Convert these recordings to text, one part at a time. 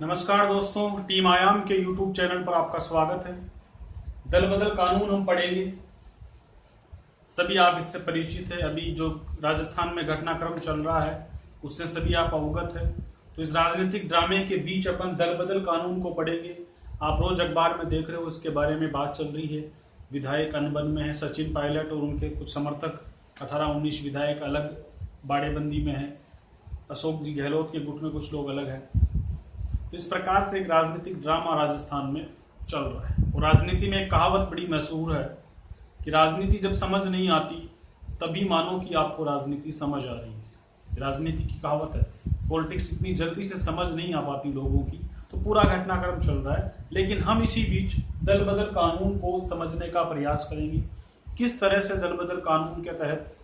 नमस्कार दोस्तों, टीम आयाम के यूट्यूब चैनल पर आपका स्वागत है। दल बदल कानून हम पढ़ेंगे। सभी आप इससे परिचित है। अभी जो राजस्थान में घटनाक्रम चल रहा है उससे सभी आप अवगत है। तो इस राजनीतिक ड्रामे के बीच अपन दल बदल कानून को पढ़ेंगे। आप रोज अखबार में देख रहे हो, इसके बारे में बात चल रही है। विधायक अनबन में है, सचिन पायलट और उनके कुछ समर्थक 18-19 विधायक अलग बाड़ेबंदी में है। अशोक जी गहलोत के गुट में कुछ लोग अलग हैं। तो इस प्रकार से एक राजनीतिक ड्रामा राजस्थान में चल रहा है। और राजनीति में एक कहावत बड़ी मशहूर है कि राजनीति जब समझ नहीं आती तभी मानो कि आपको राजनीति समझ आ रही है। राजनीति की कहावत है। पॉलिटिक्स इतनी जल्दी से समझ नहीं आ पाती लोगों की, तो पूरा घटनाक्रम चल रहा है। लेकिन हम इसी बीच दल बदल कानून को समझने का प्रयास करेंगे। किस तरह से दल बदल कानून के तहत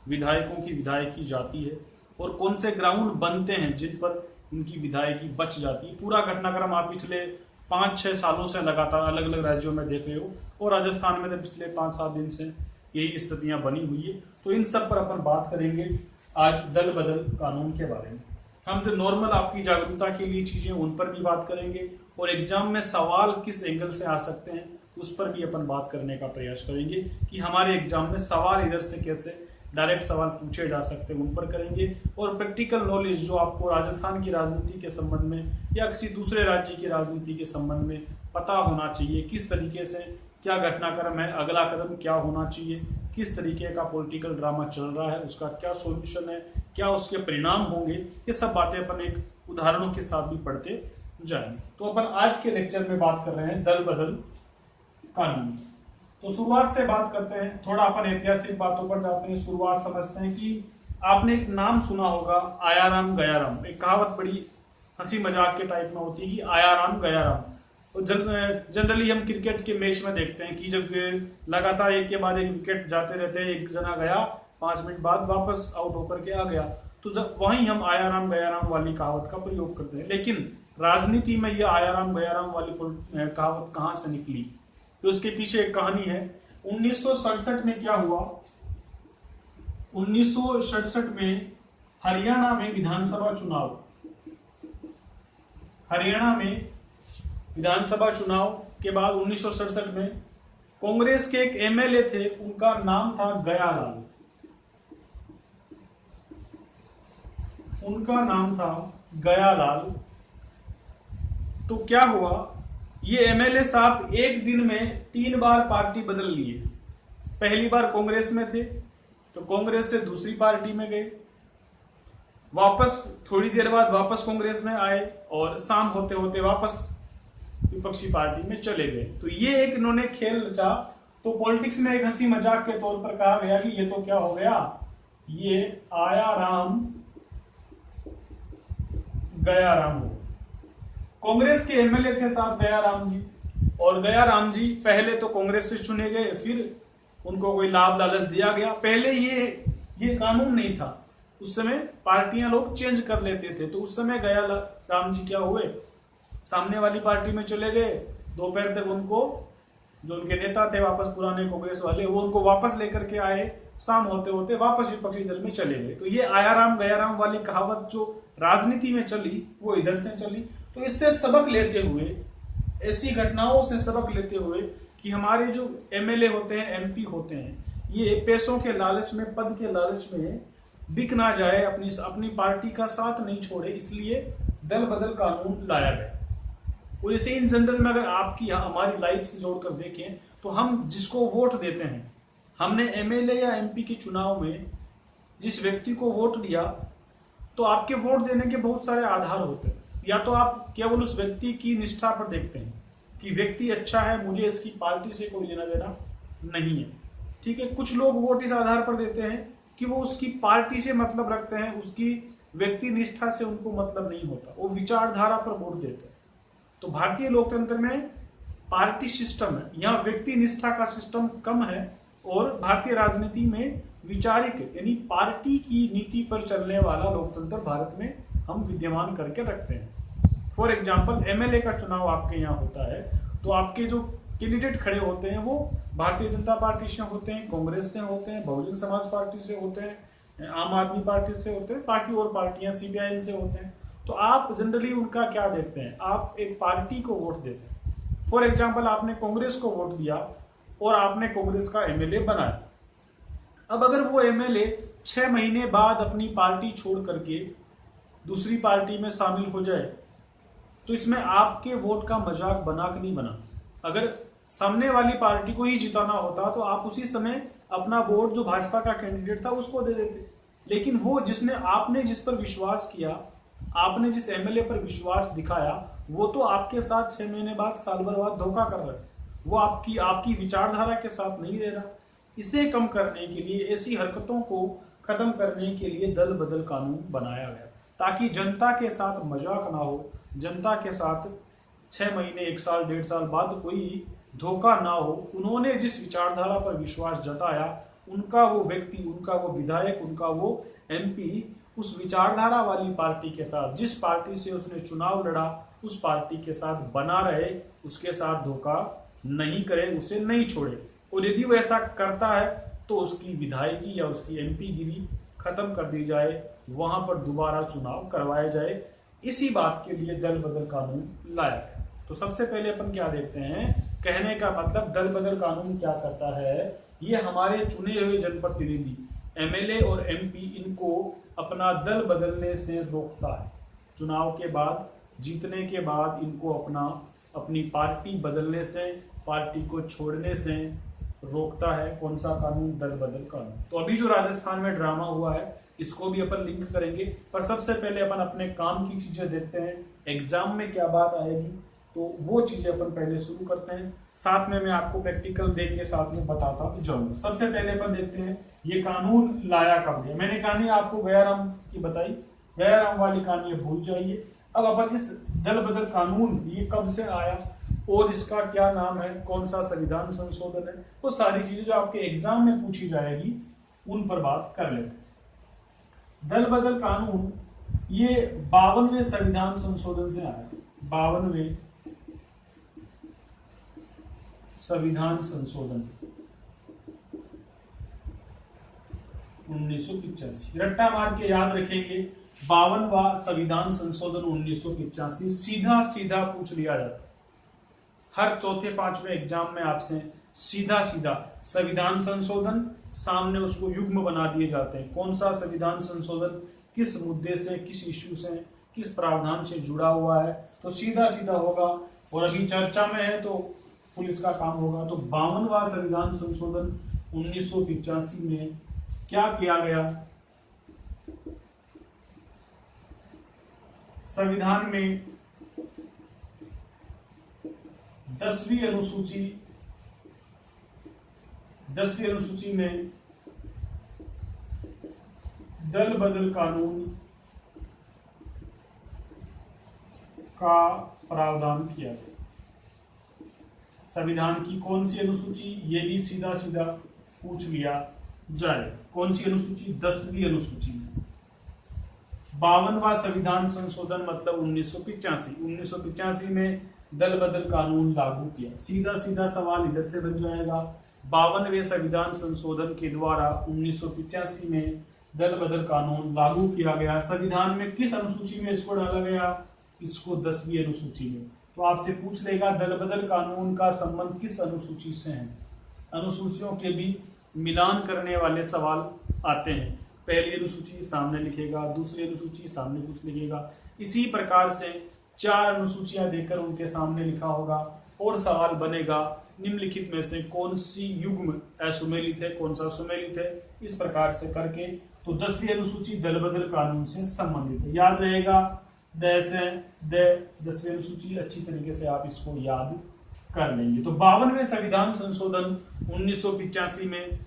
विधायकों की विधायकी जाती है और कौन से ग्राउंड बनते हैं जिन पर उनकी विधायकी बच जाती है। पूरा घटनाक्रम आप पिछले 5-6 सालों से लगातार अलग अलग राज्यों में देख रहे हो और राजस्थान में तो पिछले 5-7 दिन से यही स्थितियां बनी हुई है। तो इन सब पर अपन बात करेंगे आज दल बदल कानून के बारे में। हम जो नॉर्मल आपकी जागरूकता के लिए चीजें उन पर भी बात करेंगे और एग्जाम में सवाल किस एंगल से आ सकते हैं उस पर भी अपन बात करने का प्रयास करेंगे कि हमारे एग्जाम में सवाल इधर से कैसे डायरेक्ट सवाल पूछे जा सकते हैं उन पर करेंगे। और प्रैक्टिकल नॉलेज जो आपको राजस्थान की राजनीति के संबंध में या किसी दूसरे राज्य की राजनीति के संबंध में पता होना चाहिए, किस तरीके से क्या घटनाक्रम है, अगला कदम क्या होना चाहिए, किस तरीके का पॉलिटिकल ड्रामा चल रहा है, उसका क्या सॉल्यूशन है, क्या उसके परिणाम होंगे, ये सब बातें अपन एक उदाहरणों के साथ भी पढ़ते जाएंगे। तो अपन आज के लेक्चर में बात कर रहे हैं दल बदल कानून। तो शुरुआत से बात करते हैं, थोड़ा अपन ऐतिहासिक बातों पर जाते हैं। शुरुआत समझते हैं कि आपने एक नाम सुना होगा, आयाराम गयाराम। एक कहावत बड़ी हंसी मजाक के टाइप में होती है कि आयाराम गयाराम। तो जनरली हम क्रिकेट के मैच में देखते हैं कि जब लगातार एक के बाद एक विकेट जाते रहते हैं, एक जना गया 5 मिनट बाद वापस आउट होकर के आ गया, तो जब वहीं हम आयाराम गयाराम वाली कहावत का प्रयोग करते हैं। लेकिन राजनीति में यह आयाराम गयाराम वाली कहावत कहाँ से निकली, तो उसके पीछे एक कहानी है। 1967 में क्या हुआ, 1967 में हरियाणा में विधानसभा चुनाव, हरियाणा में विधानसभा चुनाव के बाद 1967 में कांग्रेस के एक एमएलए थे, उनका नाम था गयालाल। उनका नाम था गयालाल। तो क्या हुआ, ये एमएलए साहब एक दिन में 3 बार पार्टी बदल लिए। पहली बार कांग्रेस में थे तो कांग्रेस से दूसरी पार्टी में गए, वापस थोड़ी देर बाद वापस कांग्रेस में आए और शाम होते होते वापस विपक्षी पार्टी में चले गए। तो ये एक इन्होंने खेल रचा। तो पॉलिटिक्स में एक हंसी मजाक के तौर पर कहा गया कि ये तो क्या हो गया, ये आया राम गया राम हो। कांग्रेस के एमएलए थे साहब गयाराम जी, और गयाराम जी पहले तो कांग्रेस से चुने गए, फिर उनको कोई लाभ लालच दिया गया। पहले ये कानून नहीं था, उस समय पार्टियां लोग चेंज कर लेते थे। तो उस समय गयाराम जी क्या हुए, सामने वाली पार्टी में चले गए। दोपहर तक उनको जो उनके नेता थे वापस पुराने कांग्रेस वाले, वो उनको वापस लेकर के आए। शाम होते होते वापस विपक्षी दल में चले गए। तो ये आयाराम गयाराम वाली कहावत जो राजनीति में चली वो इधर से चली। तो इससे सबक लेते हुए, ऐसी घटनाओं से सबक लेते हुए कि हमारे जो एमएलए होते हैं, एमपी होते हैं, ये पैसों के लालच में, पद के लालच में बिक ना जाए, अपनी पार्टी का साथ नहीं छोड़े, इसलिए दल बदल कानून लाया गया। और इसे इन जनरल में अगर आपकी हमारी लाइफ से जोड़कर देखें तो हम जिसको वोट देते हैं, हमने एमएलए या एमपी के चुनाव में जिस व्यक्ति को वोट दिया, तो आपके वोट देने के बहुत सारे आधार होते हैं। या तो आप केवल उस व्यक्ति की निष्ठा पर देखते हैं कि व्यक्ति अच्छा है, मुझे इसकी पार्टी से कोई लेना देना नहीं है, ठीक है। कुछ लोग वोट इस आधार पर देते हैं कि वो उसकी पार्टी से मतलब रखते हैं, उसकी व्यक्ति निष्ठा से उनको मतलब नहीं होता, वो विचारधारा पर वोट देते हैं। तो भारतीय लोकतंत्र में पार्टी सिस्टम है, यहाँ व्यक्ति निष्ठा का सिस्टम कम है। और भारतीय राजनीति में विचारिक यानी पार्टी की नीति पर चलने वाला लोकतंत्र भारत में हम विद्यमान करके रखते हैं। फॉर एग्जाम्पल, एमएलए का चुनाव आपके यहाँ होता है तो आपके जो कैंडिडेट खड़े होते हैं वो भारतीय जनता पार्टी से होते हैं, कांग्रेस से होते हैं, बहुजन समाज पार्टी से होते हैं, आम आदमी पार्टी से होते हैं, बाकी और पार्टियां सीपीआईएम से होते हैं। तो आप जनरली उनका क्या देखते हैं, आप एक पार्टी को वोट देते हैं। फॉर एग्जाम्पल आपने कांग्रेस को वोट दिया और आपने कांग्रेस का एमएलए बनाया। अब अगर वो एमएलए 6 महीने बाद अपनी पार्टी छोड़ करके दूसरी पार्टी में शामिल हो जाए, तो इसमें आपके वोट का मजाक बना कि नहीं बना। अगर सामने वाली पार्टी को ही जिताना होता तो आप उसी समय अपना वोट जो भाजपा का कैंडिडेट था उसको दे देते, लेकिन वो आपने जिस पर विश्वास किया, आपने जिस एमएलए पर विश्वास दिखाया, वो तो आपके साथ 6 महीने बाद, साल भर बाद धोखा कर रहा है। वो आपकी विचारधारा के साथ नहीं रह रहा। इसे कम करने के लिए, ऐसी हरकतों को खत्म करने के लिए दल बदल कानून बनाया गया, ताकि जनता के साथ मजाक ना हो, जनता के साथ 6 महीने, 1 साल, 1.5 साल बाद कोई धोखा ना हो। उन्होंने जिस विचारधारा पर विश्वास जताया, उनका वो व्यक्ति, उनका वो विधायक, उनका वो एमपी उस विचारधारा वाली पार्टी के साथ, जिस पार्टी से उसने चुनाव लड़ा, उस पार्टी के साथ बना रहे, उसके साथ धोखा नहीं करे, उसे नहीं छोड़े। और यदि वो ऐसा करता है तो उसकी विधायकी या उसकी एमपी गिरी खत्म कर दी जाए, वहां पर दोबारा चुनाव करवाया जाए। इसी बात के लिए दल बदल कानून लाया गया। तो सबसे पहले अपन क्या देखते हैं, कहने का मतलब दल बदल कानून क्या करता है, ये हमारे चुने हुए जनप्रतिनिधि एमएलए और एमपी, इनको अपना दल बदलने से रोकता है। चुनाव के बाद, जीतने के बाद इनको अपनी पार्टी बदलने से, पार्टी को छोड़ने से रोकता है। कौन सा कानून? दल बदल कानून। तो अभी जो राजस्थान में ड्रामा हुआ है, इसको भी अपन लिंक करेंगे, पर सबसे पहले अपन अपने काम की चीजें देखते हैं। एग्जाम में क्या बात आएगी, तो वो चीजें अपन पहले शुरू करते हैं। साथ में मैं आपको प्रैक्टिकल देख के साथ में बताता जाऊंगा। सबसे पहले अपन देखते हैं ये कानून लाया कब गया। मैंने कहानी आपको गयाराम की बताई, गयाराम वाली कहानी भूल जाइए। अब अपन इस दल बदल कानून ये कब से आया और इसका क्या नाम है, कौन सा संविधान संशोधन है, वो सारी चीजें जो आपके एग्जाम में पूछी जाएगी उन पर बात कर लेते हैं। दल बदल कानून ये 52वें संविधान संशोधन से आया। 52वें संविधान संशोधन 1985। रट्टा मार के याद रखेंगे, 52वां संविधान संशोधन 1985 सीधा सीधा पूछ लिया जाता। हर चौथे पांचवें एग्जाम में आपसे सीधा सीधा संविधान संशोधन, सामने उसको युग्म बना दिए जाते हैं। कौन सा संविधान संशोधन किस मुद्दे से, किस इश्यू से, किस प्रावधान से जुड़ा हुआ है, तो सीधा सीधा होगा। और अभी चर्चा में है तो पुलिस का काम होगा। तो 52वां संविधान संशोधन 1985 में क्या किया गया, संविधान में 10वीं अनुसूची में दल बदल कानून का प्रावधान किया गया। संविधान की कौन सी अनुसूची, ये भी सीधा सीधा पूछ लिया जाए। कौन सी अनुसूची? 10वीं अनुसूची में 52वां संविधान संशोधन मतलब 1985। 1985 में दल बदल कानून लागू किया। सीधा सीधा सवाल इधर से बन जाएगा, 52वें संविधान संशोधन के द्वारा 1985 में दल बदल कानून लागू किया गया। संविधान में किस अनुसूची में इसको डाला गया? इसको 10वीं अनुसूची में। तो आपसे पूछ लेगा दल बदल कानून का संबंध किस अनुसूची से है। अनुसूचियों के भी मिलान करने वाले सवाल आते हैं। पहली अनुसूची सामने लिखेगा, दूसरी अनुसूची सामने कुछ लिखेगा, इसी प्रकार से 4 अनुसूचियां देकर उनके सामने लिखा होगा और सवाल बनेगा निम्नलिखित में से कौन सी युग्म असुमेलित है, कौन सा सुमेलित है। इस प्रकार से करके तो 10वीं अनुसूची दल बदल कानून से संबंधित है। याद रहेगा 10वीं अनुसूची, अच्छी तरीके से आप इसको याद कर लेंगे। तो 52वें संविधान संशोधन 1985 में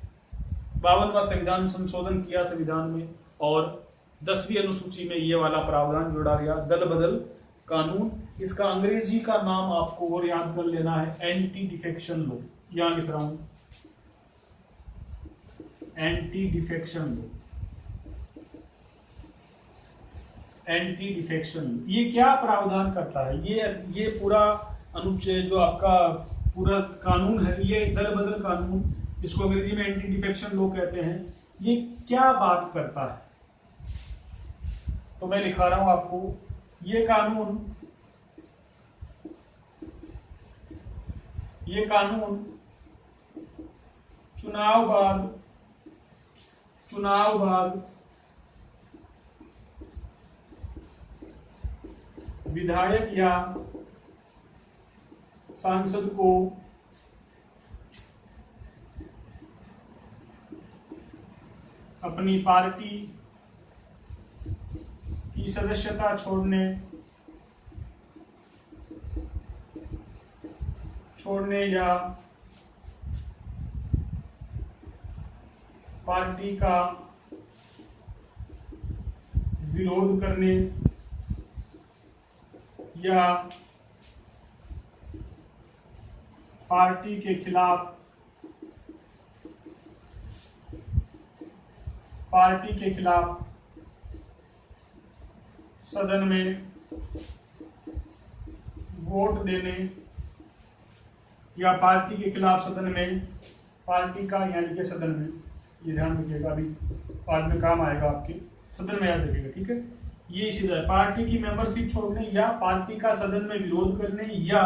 52वां संविधान संशोधन किया संविधान में, और 10वीं अनुसूची में ये वाला प्रावधान जोड़ा गया, दल बदल कानून। इसका अंग्रेजी का नाम आपको और याद कर लेना है, एंटी डिफेक्शन लॉ। यहां लिख रहा हूं, anti defection law. Anti defection ये क्या प्रावधान करता है? ये पूरा अनुच्छेद जो आपका पूरा कानून है, ये दल बदल कानून, इसको अंग्रेजी में एंटी डिफेक्शन लॉ कहते हैं। ये क्या बात करता है? तो मैं लिखा रहा हूं आपको, ये कानून चुनाव बाद विधायक या सांसद को अपनी पार्टी की सदस्यता छोड़ने या पार्टी का विरोध करने या पार्टी के खिलाफ सदन में वोट देने या पार्टी के खिलाफ सदन में पार्टी का यानी कि सदन में, ये ध्यान रखिएगा, अभी बाद में काम आएगा आपके, सदन में याद रखिएगा, ठीक है। ये इसी तरह पार्टी की मेंबरशिप छोड़ने या पार्टी का सदन में विरोध करने या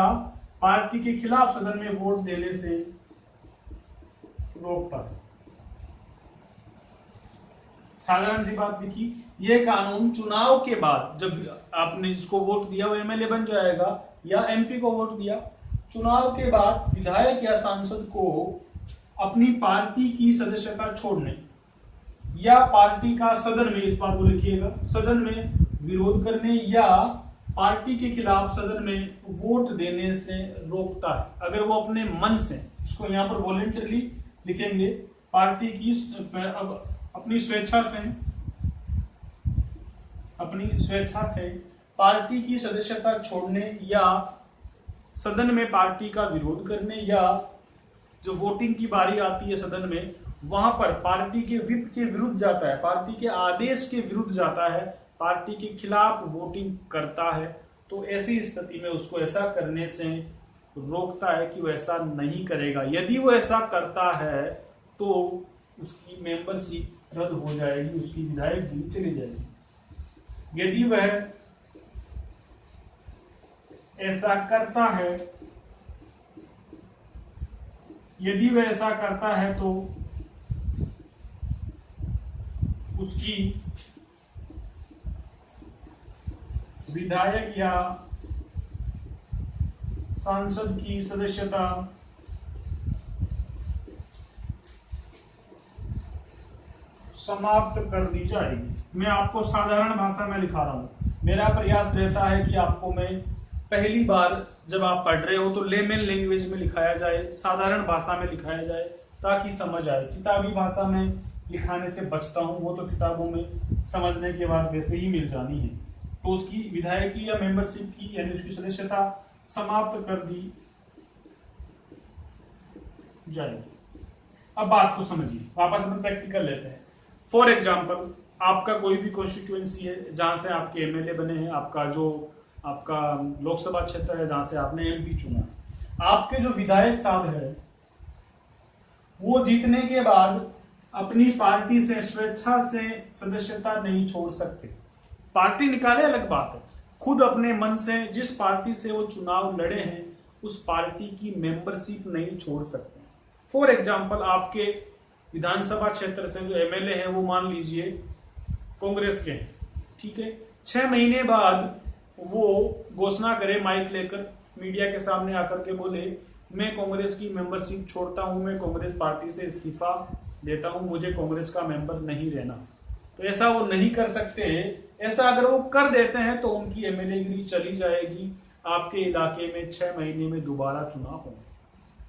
पार्टी के खिलाफ सदन में वोट देने से रोकता है। साधारण सी बात देखिए, यह कानून चुनाव के बाद, जब आपने जिसको वोट दिया वो एमएलए बन जाएगा या एमपी को वोट दिया, चुनाव के बाद विधायक या सांसद को अपनी पार्टी की सदस्यता छोड़ने या पार्टी का सदन में, इस बात को लिखिएगा, सदन में विरोध करने या पार्टी के खिलाफ सदन में वोट देने से रोकता है। अगर वो अपने मन से, इसको यहां पर वॉलेंटरली लिखेंगे, पार्टी की अपनी स्वेच्छा से पार्टी की सदस्यता छोड़ने या सदन में पार्टी का विरोध करने या जो वोटिंग की बारी आती है सदन में, वहां पर पार्टी के विप के विरुद्ध जाता है, पार्टी के आदेश के विरुद्ध जाता है, पार्टी के खिलाफ वोटिंग करता है, तो ऐसी स्थिति में उसको ऐसा करने से रोकता है कि वो ऐसा नहीं करेगा। यदि वो ऐसा करता है तो उसकी मेंबरशिप रद्द हो जाएगी, उसकी विधायकगिरी चली जाएगी। यदि वह ऐसा करता है तो उसकी विधायक या सांसद की सदस्यता समाप्त कर दी जाएगी। मैं आपको साधारण भाषा में लिखा रहा हूं। मेरा प्रयास रहता है कि आपको मैं पहली बार जब आप पढ़ रहे हो तो लेमन लैंग्वेज में लिखाया जाए, साधारण भाषा में लिखाया जाए ताकि समझ आए। किताबी भाषा में लिखाने से बचता हूं, वो तो किताबों में समझने के बाद वैसे ही मिल जानी है। तो उसकी विधायकी या मेंबरशिप की यानी उसकी सदस्यता समाप्त कर दी जाएगी। अब बात को समझिए, वापस हम प्रैक्टिकल लेते हैं। फॉर एग्जाम्पल, आपका कोई भी कॉन्स्टिट्यूएंसी है जहां से आपके एमएलए बने हैं, आपका लोकसभा क्षेत्र है जहां से आपने एमपी चुना, आपके जो विधायक साहब है वो जीतने के बाद अपनी पार्टी से स्वेच्छा से सदस्यता नहीं छोड़ सकते। पार्टी निकाले अलग बात है, खुद अपने मन से जिस पार्टी से वो चुनाव लड़े हैं उस पार्टी की मेंबरशिप नहीं छोड़ सकते। फॉर एग्जाम्पल, आपके विधानसभा क्षेत्र से जो एमएलए हैं वो मान लीजिए कांग्रेस के हैं, ठीक है। 6 महीने बाद वो घोषणा करे, माइक लेकर मीडिया के सामने आकर के बोले मैं कांग्रेस की मेंबरशिप छोड़ता हूं, मैं कांग्रेस पार्टी से इस्तीफा देता हूं, मुझे कांग्रेस का मेंबर नहीं रहना। तो ऐसा वो नहीं कर सकते। ऐसा अगर वो कर देते हैं तो उनकी एमएलए गिरी चली जाएगी, आपके इलाके में 6 महीने में दोबारा चुनाव होंगे।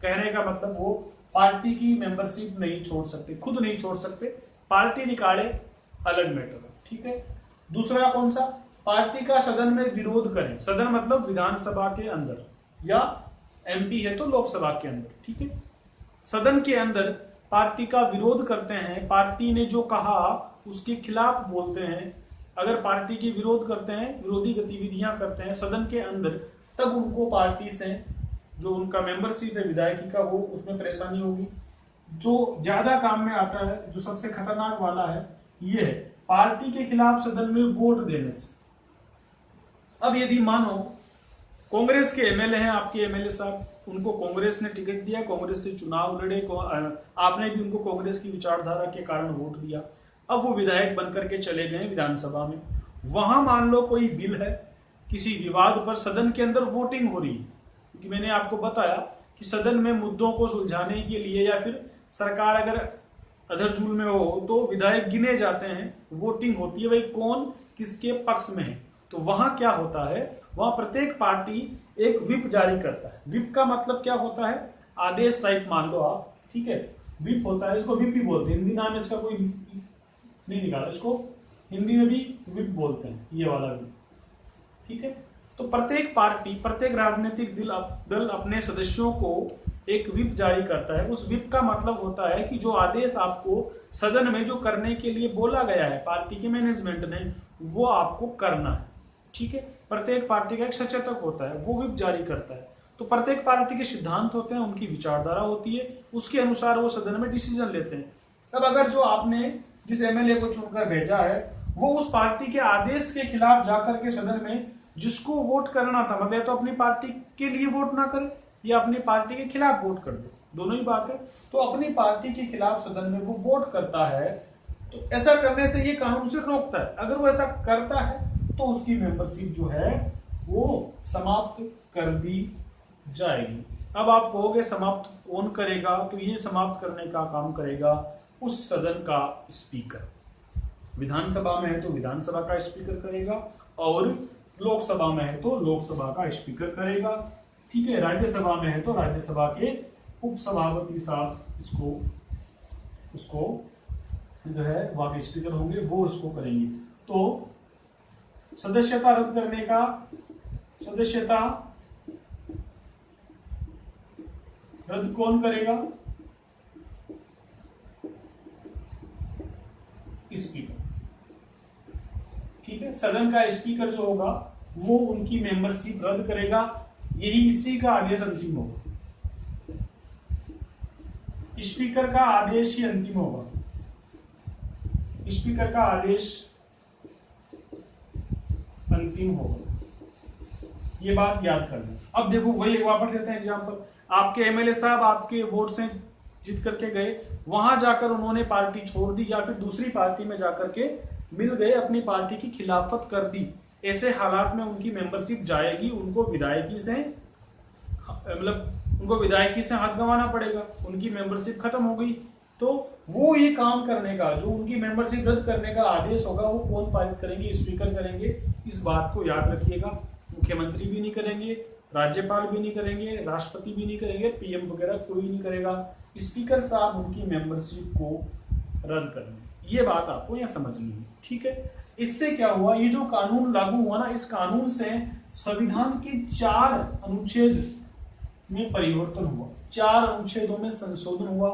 कहने का मतलब वो पार्टी की मेंबरशिप नहीं छोड़ सकते, खुद नहीं छोड़ सकते, पार्टी निकाले अलग मैटर है, ठीक है। दूसरा कौन सा, पार्टी का सदन में विरोध करें। सदन मतलब विधानसभा के अंदर या एमपी है तो लोकसभा के अंदर, ठीक है। सदन के अंदर पार्टी का विरोध करते हैं, पार्टी ने जो कहा उसके खिलाफ बोलते हैं। अगर पार्टी की विरोध करते हैं, विरोधी गतिविधियां करते हैं सदन के अंदर, तब उनको पार्टी से जो उनका मेंबरशिप है विधायकी का वो उसमें परेशानी होगी। जो ज्यादा काम में आता है, जो सबसे खतरनाक वाला है, ये है पार्टी के खिलाफ सदन में वोट देने से। अब यदि मानो कांग्रेस के एमएलए हैं, आपके एमएलए साहब, उनको कांग्रेस ने टिकट दिया, कांग्रेस से चुनाव लड़े, आपने भी उनको कांग्रेस की विचारधारा के कारण वोट दिया, अब वो विधायक बनकर के चले गए विधानसभा में, वहां मान लो कोई बिल है, किसी विवाद पर सदन के अंदर वोटिंग हो रही है, क्योंकि मैंने आपको बताया कि सदन में मुद्दों को सुलझाने के लिए या फिर सरकार अगर अधरजूल में हो तो विधायक गिने जाते हैं, वोटिंग होती है, भाई कौन किसके पक्ष में है। तो वहां क्या होता है, वहां प्रत्येक पार्टी एक व्हिप जारी करता है। व्हिप का मतलब क्या होता है, आदेश टाइप मान लो आप, ठीक है, व्हिप होता है, इसको व्हिप ही बोलते हैं, हिंदी नाम इसका कोई नहीं निकाला, इसको हिंदी में भी व्हिप बोलते हैं, ये वाला व्हिप, ठीक है। तो प्रत्येक पार्टी, प्रत्येक राजनीतिक दल अपने सदस्यों को एक व्हिप जारी करता है। उस व्हिप का मतलब होता है कि जो आदेश आपको सदन में जो करने के लिए बोला गया है पार्टी के मैनेजमेंट ने, वो आपको करना है, ठीक है। प्रत्येक पार्टी का एक सचेतक होता है, वो व्हिप जारी करता है। तो प्रत्येक पार्टी के सिद्धांत होते हैं, उनकी विचारधारा होती है, उसके अनुसार वो सदन में डिसीजन लेते हैं। अब अगर जो आपने जिस एमएलए को चुनकर भेजा है वो उस पार्टी के आदेश के खिलाफ जाकर के सदन में जिसको वोट करना था, मतलब तो अपनी पार्टी के लिए वोट ना करे या अपनी पार्टी के खिलाफ वोट कर दे, दोनों ही बात है, तो अपनी पार्टी के खिलाफ सदन में वो वोट करता है, तो ऐसा करने से ये कानून उसे रोकता है। अगर वो ऐसा करता है तो उसकी मेंबरशिप जो है वो समाप्त कर दी जाएगी। अब आप कहोगे समाप्त कौन करेगा, तो ये समाप्त करने का काम करेगा उस सदन का स्पीकर। विधानसभा में है तो विधानसभा का स्पीकर करेगा, और लोकसभा में है तो लोकसभा का स्पीकर करेगा, ठीक है। राज्यसभा में है तो राज्यसभा के उपसभापति साहब उसको जो है वहां के स्पीकर होंगे, वो उसको करेंगे। तो सदस्यता रद्द करने का, सदस्यता रद्द कौन करेगा, स्पीकर, ठीक है। सदन का स्पीकर जो होगा वो उनकी मेंबरशिप रद्द करेगा, यही इसी का आदेश अंतिम होगा, स्पीकर का आदेश ही अंतिम होगा, स्पीकर का आदेश अंतिम होगा, ये बात याद करना। अब देखो वही वापस लेते हैं एग्जांपल, आपके एमएलए साहब आपके वोट से जीत करके गए, वहां जाकर उन्होंने पार्टी छोड़ दी या फिर दूसरी पार्टी में जाकर के मिल गए, अपनी पार्टी की खिलाफत कर दी, ऐसे हालात में उनकी मेंबरशिप जाएगी, उनको विधायकी से हाथ गंवाना पड़ेगा, उनकी मेंबरशिप खत्म हो गई। तो वो ये काम करने का, जो उनकी मेंबरशिप रद्द करने का आदेश होगा, वो कौन पारित करेंगे, स्पीकर करेंगे। इस बात को याद रखिएगा, मुख्यमंत्री भी नहीं करेंगे, राज्यपाल भी नहीं करेंगे, राष्ट्रपति भी नहीं करेंगे, पीएम वगैरह कोई नहीं करेगा, स्पीकर साहब उनकी मेंबरशिप को रद्द करेंगे। ये बात आपको यहाँ समझनी है, ठीक है। इससे क्या हुआ, ये जो कानून लागू हुआ ना, इस कानून से संविधान के 4 अनुच्छेद में परिवर्तन हुआ, 4 अनुच्छेदों में संशोधन हुआ।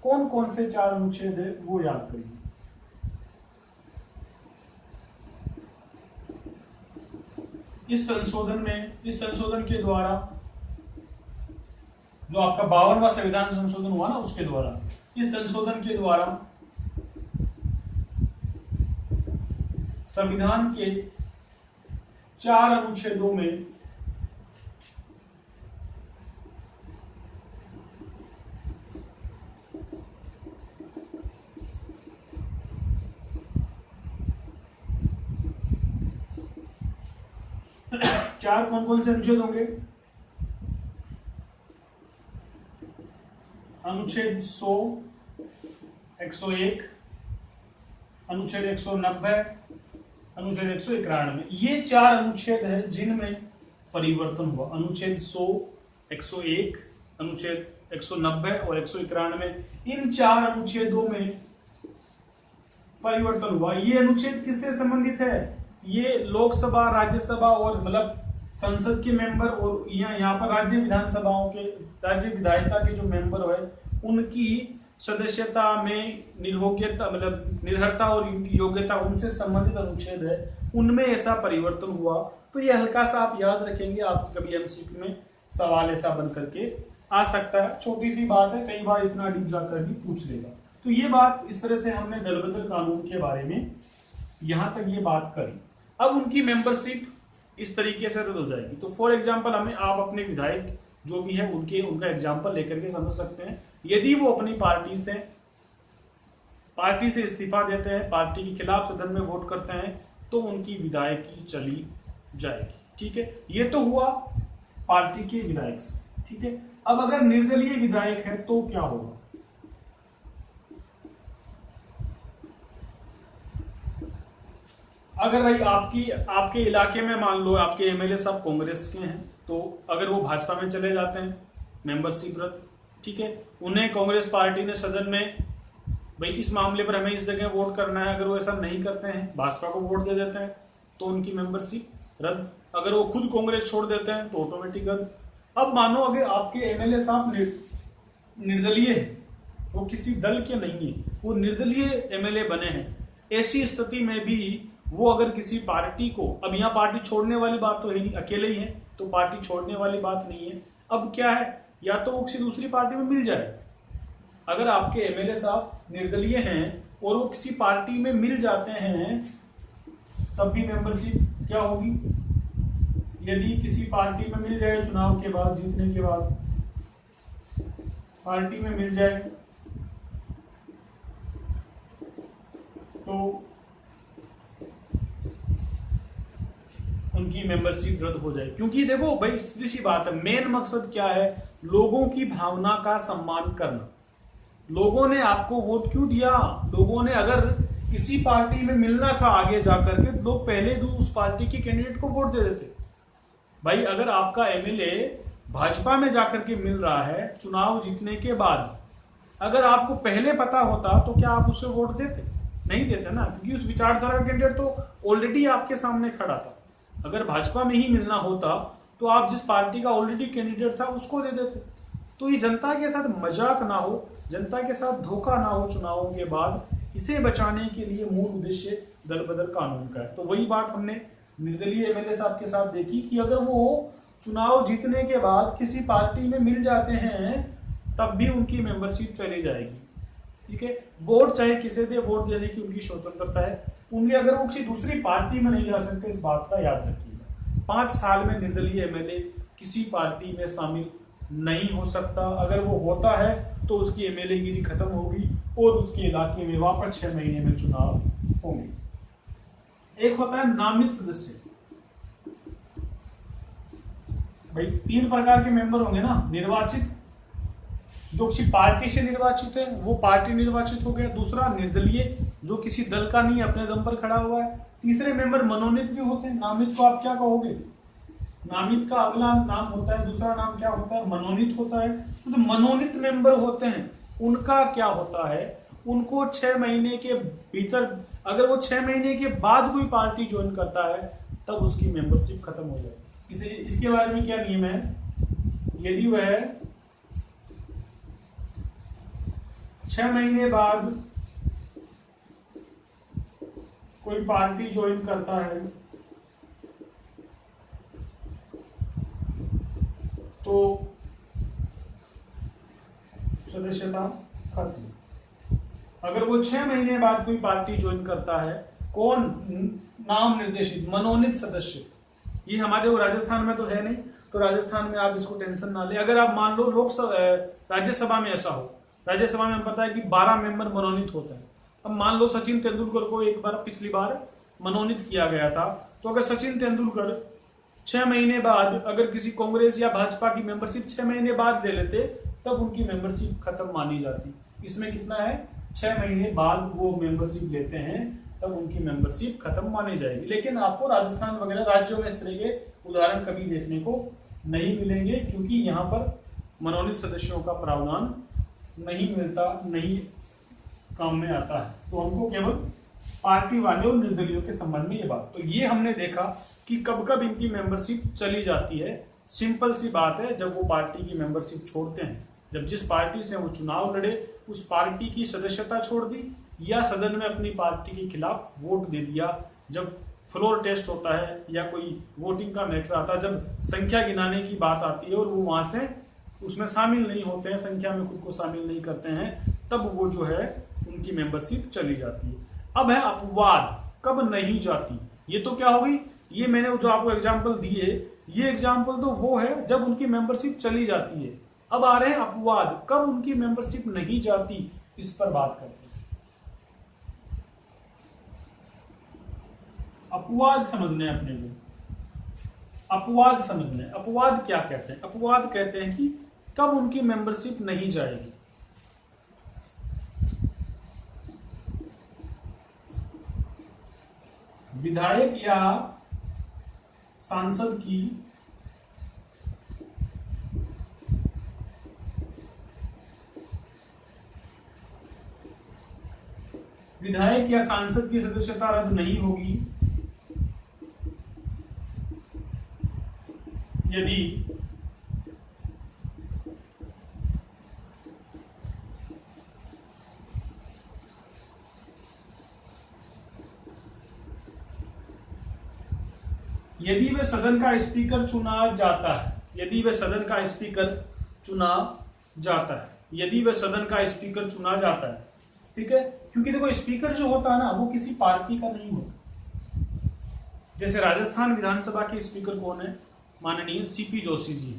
कौन कौन से 4 अनुच्छेद है वो याद करिए। इस संशोधन के द्वारा, जो आपका 52वां संविधान संशोधन हुआ ना, उसके द्वारा, इस संशोधन के द्वारा संविधान के 4 अनुच्छेदों में चार कौन कौन से अनुच्छेद होंगे, अनुच्छेद 100, 101, अनुच्छेद 190, अनुच्छेद 191, ये 4 अनुच्छेद है जिनमें परिवर्तन हुआ। अनुच्छेद 100, 101, अनुच्छेद 190 और 191, इन 4 अनुच्छेदों में परिवर्तन हुआ। ये अनुच्छेद किससे संबंधित है, ये लोकसभा, राज्यसभा और मतलब संसद के मेंबर, और यहाँ पर राज्य विधानसभाओं के, राज्य विधायिका के जो मेंबर है, उनकी सदस्यता में निर्योग्यता, मतलब निर्भरता और योग्यता, उनसे संबंधित अनुच्छेद है, उनमें ऐसा परिवर्तन हुआ। तो ये हल्का सा आप याद रखेंगे, आप कभी एमसीक्यू में सवाल ऐसा बन करके आ सकता है। छोटी सी बात है, कई बार इतना डीप जाकर भी पूछ लेगा। तो ये बात, इस तरह से हमने दलबदल कानून के बारे में यहां तक ये बात करी। अब उनकी मेंबरशिप इस तरीके से रद्द हो जाएगी। तो फॉर एग्जाम्पल हमें आप अपने विधायक जो भी है उनका एग्जाम्पल लेकर के समझ सकते हैं। यदि वो अपनी पार्टी से इस्तीफा देते हैं, पार्टी के खिलाफ सदन में वोट करते हैं, तो उनकी विधायकी चली जाएगी। ठीक है, ये तो हुआ पार्टी के विधायक से। ठीक है, अब अगर निर्दलीय विधायक है तो क्या होगा? अगर भाई आपके इलाके में मान लो आपके एमएलए साहब कांग्रेस के हैं, तो अगर वो भाजपा में चले जाते हैं, मेंबरशिप रद्द। ठीक है, उन्हें कांग्रेस पार्टी ने सदन में भाई इस मामले पर हमें इस जगह वोट करना है, अगर वो ऐसा नहीं करते हैं, भाजपा को वोट दे देते हैं, तो उनकी मेंबरशिप रद्द। अगर वो खुद कांग्रेस छोड़ देते हैं तो ऑटोमेटिक रद्द। अब मानो अगर आपके एमएलए साहब निर्दलीय है, वो किसी दल के नहीं है, वो निर्दलीय एमएलए बने हैं, ऐसी स्थिति में भी वो अगर किसी पार्टी को, अब यहाँ पार्टी छोड़ने वाली बात तो है नहीं, अकेले ही है तो पार्टी छोड़ने वाली बात नहीं है। अब क्या है, या तो वो किसी दूसरी पार्टी में मिल जाए। अगर आपके एमएलए साहब निर्दलीय हैं और वो किसी पार्टी में मिल जाते हैं, तब भी मेंबरशिप क्या होगी? यदि किसी पार्टी में मिल जाए, चुनाव के बाद, जीतने के बाद पार्टी में मिल जाए, तो उनकी मेंबरशिप रद्द हो जाए। क्योंकि देखो भाई सीधी सी बात है, मेन मकसद क्या है? लोगों की भावना का सम्मान करना। लोगों ने आपको वोट क्यों दिया? लोगों ने, अगर किसी पार्टी में मिलना था आगे जाकर के, लोग पहले उस पार्टी के कैंडिडेट को वोट दे देते। भाई अगर आपका एमएलए भाजपा में जाकर के मिल रहा है चुनाव जीतने के बाद, अगर आपको पहले पता होता तो क्या आप उसे वोट देते? नहीं देते ना, क्योंकि उस विचारधारा का कैंडिडेट तो ऑलरेडी आपके सामने खड़ा था। अगर भाजपा में ही मिलना होता तो आप जिस पार्टी का ऑलरेडी कैंडिडेट था उसको दे देते। तो ये जनता के साथ मजाक ना हो, जनता के साथ धोखा ना हो चुनावों के बाद, इसे बचाने के लिए मूल उद्देश्य दल बदल कानून का है। तो वही बात हमने निर्दलीय एमएलए साहब के साथ देखी कि अगर वो चुनाव जीतने के बाद किसी पार्टी में मिल जाते हैं, तब भी उनकी मेंबरशिप चली जाएगी। ठीक है, वोट चाहे किसे दे, वोट देने की उनकी स्वतंत्रता है। उनके अगर वो किसी दूसरी पार्टी में नहीं जा सकते, इस बात का याद रखिएगा। 5 साल में निर्दलीय एमएलए किसी पार्टी में शामिल नहीं हो सकता। अगर वो होता है तो उसकी एमएलए गिरी खत्म होगी और उसके इलाके में वापस 6 महीने में चुनाव होंगे। एक होता है नामित सदस्य। भाई 3 प्रकार के मेंबर होंगे ना, निर्वाचित, जो किसी पार्टी से निर्वाचित है वो पार्टी निर्वाचित हो गया। दूसरा निर्दलीय, जो किसी दल का नहीं, अपने दम पर खड़ा हुआ है। तीसरे मेंबर मनोनीत भी होते हैं। नामित को आप क्या कहोगे? नामित का अगला नाम होता है, दूसरा नाम क्या होता है? मनोनीत होता है। तो जो मनोनीत मेंबर होते हैं उनका क्या होता है? उनको 6 महीने के भीतर, अगर वो 6 महीने के बाद कोई पार्टी ज्वाइन करता है, तब उसकी मेंबरशिप खत्म हो जाए। इसके बारे में क्या नियम है? यदि वह 6 महीने बाद कोई पार्टी ज्वाइन करता है, तो सदस्यता खत्म। अगर वो 6 महीने बाद कोई पार्टी ज्वाइन करता है, कौन? नाम निर्देशित मनोनीत सदस्य। ये हमारे वो राजस्थान में तो है नहीं, तो राजस्थान में आप इसको टेंशन ना ले। अगर आप मान लो राज्यसभा में ऐसा हो, राज्यसभा में हम पता है कि 12 मेंबर मनोनीत होते हैं। अब मान लो सचिन तेंदुलकर को एक बार, पिछली बार मनोनीत किया गया था, तो अगर सचिन तेंदुलकर 6 महीने बाद अगर किसी कांग्रेस या भाजपा की मेंबरशिप 6 महीने बाद ले लेते, तब उनकी मेंबरशिप खत्म मानी जाती। इसमें कितना है? 6 महीने बाद वो मेंबरशिप लेते हैं, तब उनकी मेंबरशिप खत्म मानी जाएगी। लेकिन आपको राजस्थान वगैरह राज्यों में इस तरह के उदाहरण कभी देखने को नहीं मिलेंगे, क्योंकि यहाँ पर मनोनीत सदस्यों का प्रावधान नहीं मिलता, नहीं काम में आता है। तो हमको केवल पार्टी वाले और निर्दलीयों के संबंध में ये बात, तो ये हमने देखा कि कब कब इनकी मेंबरशिप चली जाती है। सिंपल सी बात है, जब वो पार्टी की मेंबरशिप छोड़ते हैं, जब जिस पार्टी से वो चुनाव लड़े उस पार्टी की सदस्यता छोड़ दी, या सदन में अपनी पार्टी के खिलाफ वोट दे दिया। जब फ्लोर टेस्ट होता है या कोई वोटिंग का मैटर आता है, जब संख्या गिनाने की बात आती है और वो वहां से उसमें शामिल नहीं होते हैं, संख्या में खुद को शामिल नहीं करते हैं, तब वो जो है उनकी मेंबरशिप चली जाती है। अब है अपवाद, कब नहीं जाती। ये तो क्या हो गई? ये मैंने जो आपको एग्जाम्पल दिए, ये एग्जाम्पल तो वो है जब उनकी मेंबरशिप चली जाती है। अब आ रहे हैं अपवाद, कब उनकी मेंबरशिप नहीं जाती, इस पर बात करते हैं। अपवाद समझने अपने को, अपवाद समझने। अपवाद क्या कहते हैं? अपवाद कहते हैं कि कब उनकी मेंबरशिप नहीं जाएगी। विधायक या सांसद की विधायक या सांसद की सदस्यता रद्द नहीं होगी यदि वह सदन का स्पीकर चुना जाता है। यदि वह सदन का स्पीकर चुना जाता है, यदि वह सदन का स्पीकर चुना जाता है, ठीक है। क्योंकि देखो स्पीकर जो होता है ना, वो किसी पार्टी का नहीं होता। जैसे राजस्थान विधानसभा के स्पीकर कौन है? माननीय CP Joshi ji.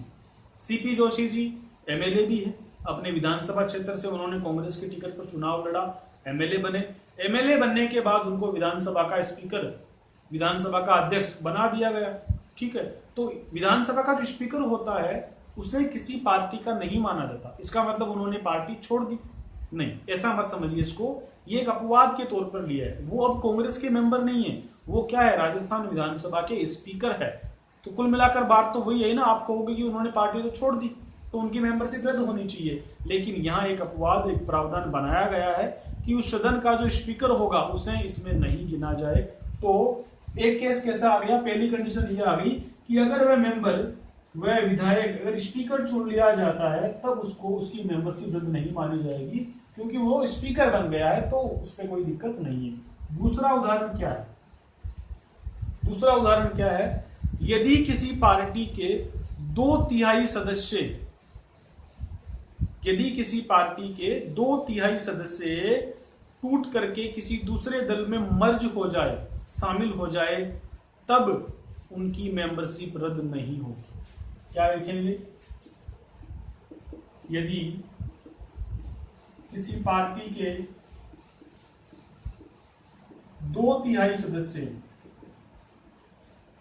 CP Joshi ji MLA भी है, अपने विधानसभा क्षेत्र से उन्होंने कांग्रेस के टिकट पर चुनाव लड़ा, एमएलए बने। एमएलए बनने के बाद उनको विधानसभा का स्पीकर, विधानसभा का अध्यक्ष बना दिया गया, ठीक है। तो विधानसभा का जो स्पीकर होता है उसे किसी पार्टी का नहीं माना जाता। इसका मतलब उन्होंने पार्टी छोड़ दी नहीं, ऐसा मत समझिए इसको। ये एक अपवाद के तौर पर लिया है। वो अब कांग्रेस के मेंबर नहीं है, वो क्या है? राजस्थान विधानसभा के स्पीकर है। तो कुल मिलाकर बात तो वही है ना, आप कहोगे कि उन्होंने पार्टी तो छोड़ दी तो उनकी मेंबरशिप रद्द होनी चाहिए। लेकिन यहाँ एक अपवाद, एक प्रावधान बनाया गया है कि उस सदन का जो स्पीकर होगा उसे इसमें नहीं गिना जाए। तो एक केस कैसा आ गया? पहली कंडीशन ये आ गई कि अगर वह मेंबर, वह विधायक अगर स्पीकर चुन लिया जाता है तब उसको, उसकी मेंबरशिप रद्द नहीं मानी जाएगी, क्योंकि वो स्पीकर बन गया है, तो उस पर कोई दिक्कत नहीं है। दूसरा उदाहरण क्या है? दूसरा उदाहरण क्या है? यदि किसी पार्टी के 2/3 सदस्य, यदि किसी पार्टी के 2/3 सदस्य टूट करके किसी दूसरे दल में मर्ज हो जाए, शामिल हो जाए, तब उनकी मेंबरशिप रद्द नहीं होगी। क्या लिखेंगे? यदि किसी पार्टी के 2/3 सदस्य,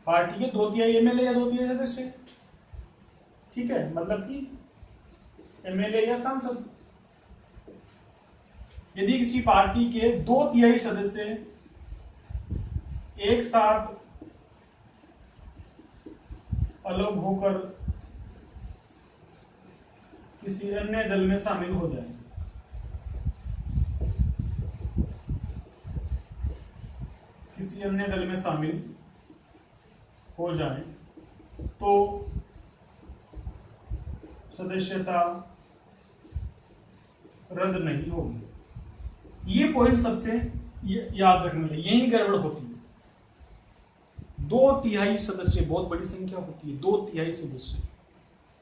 पार्टी के 2/3 एमएलए या 2/3 सदस्य, ठीक है, मतलब कि एमएलए या सांसद, यदि किसी पार्टी के 2/3 सदस्य एक साथ अलग होकर किसी अन्य दल में शामिल हो जाए, किसी अन्य दल में शामिल हो जाए, तो सदस्यता रद्द नहीं होगी। ये पॉइंट सबसे याद रखने वाले, यही गड़बड़ होती है। 2/3 सदस्य बहुत बड़ी संख्या होती है। 2/3 सदस्य,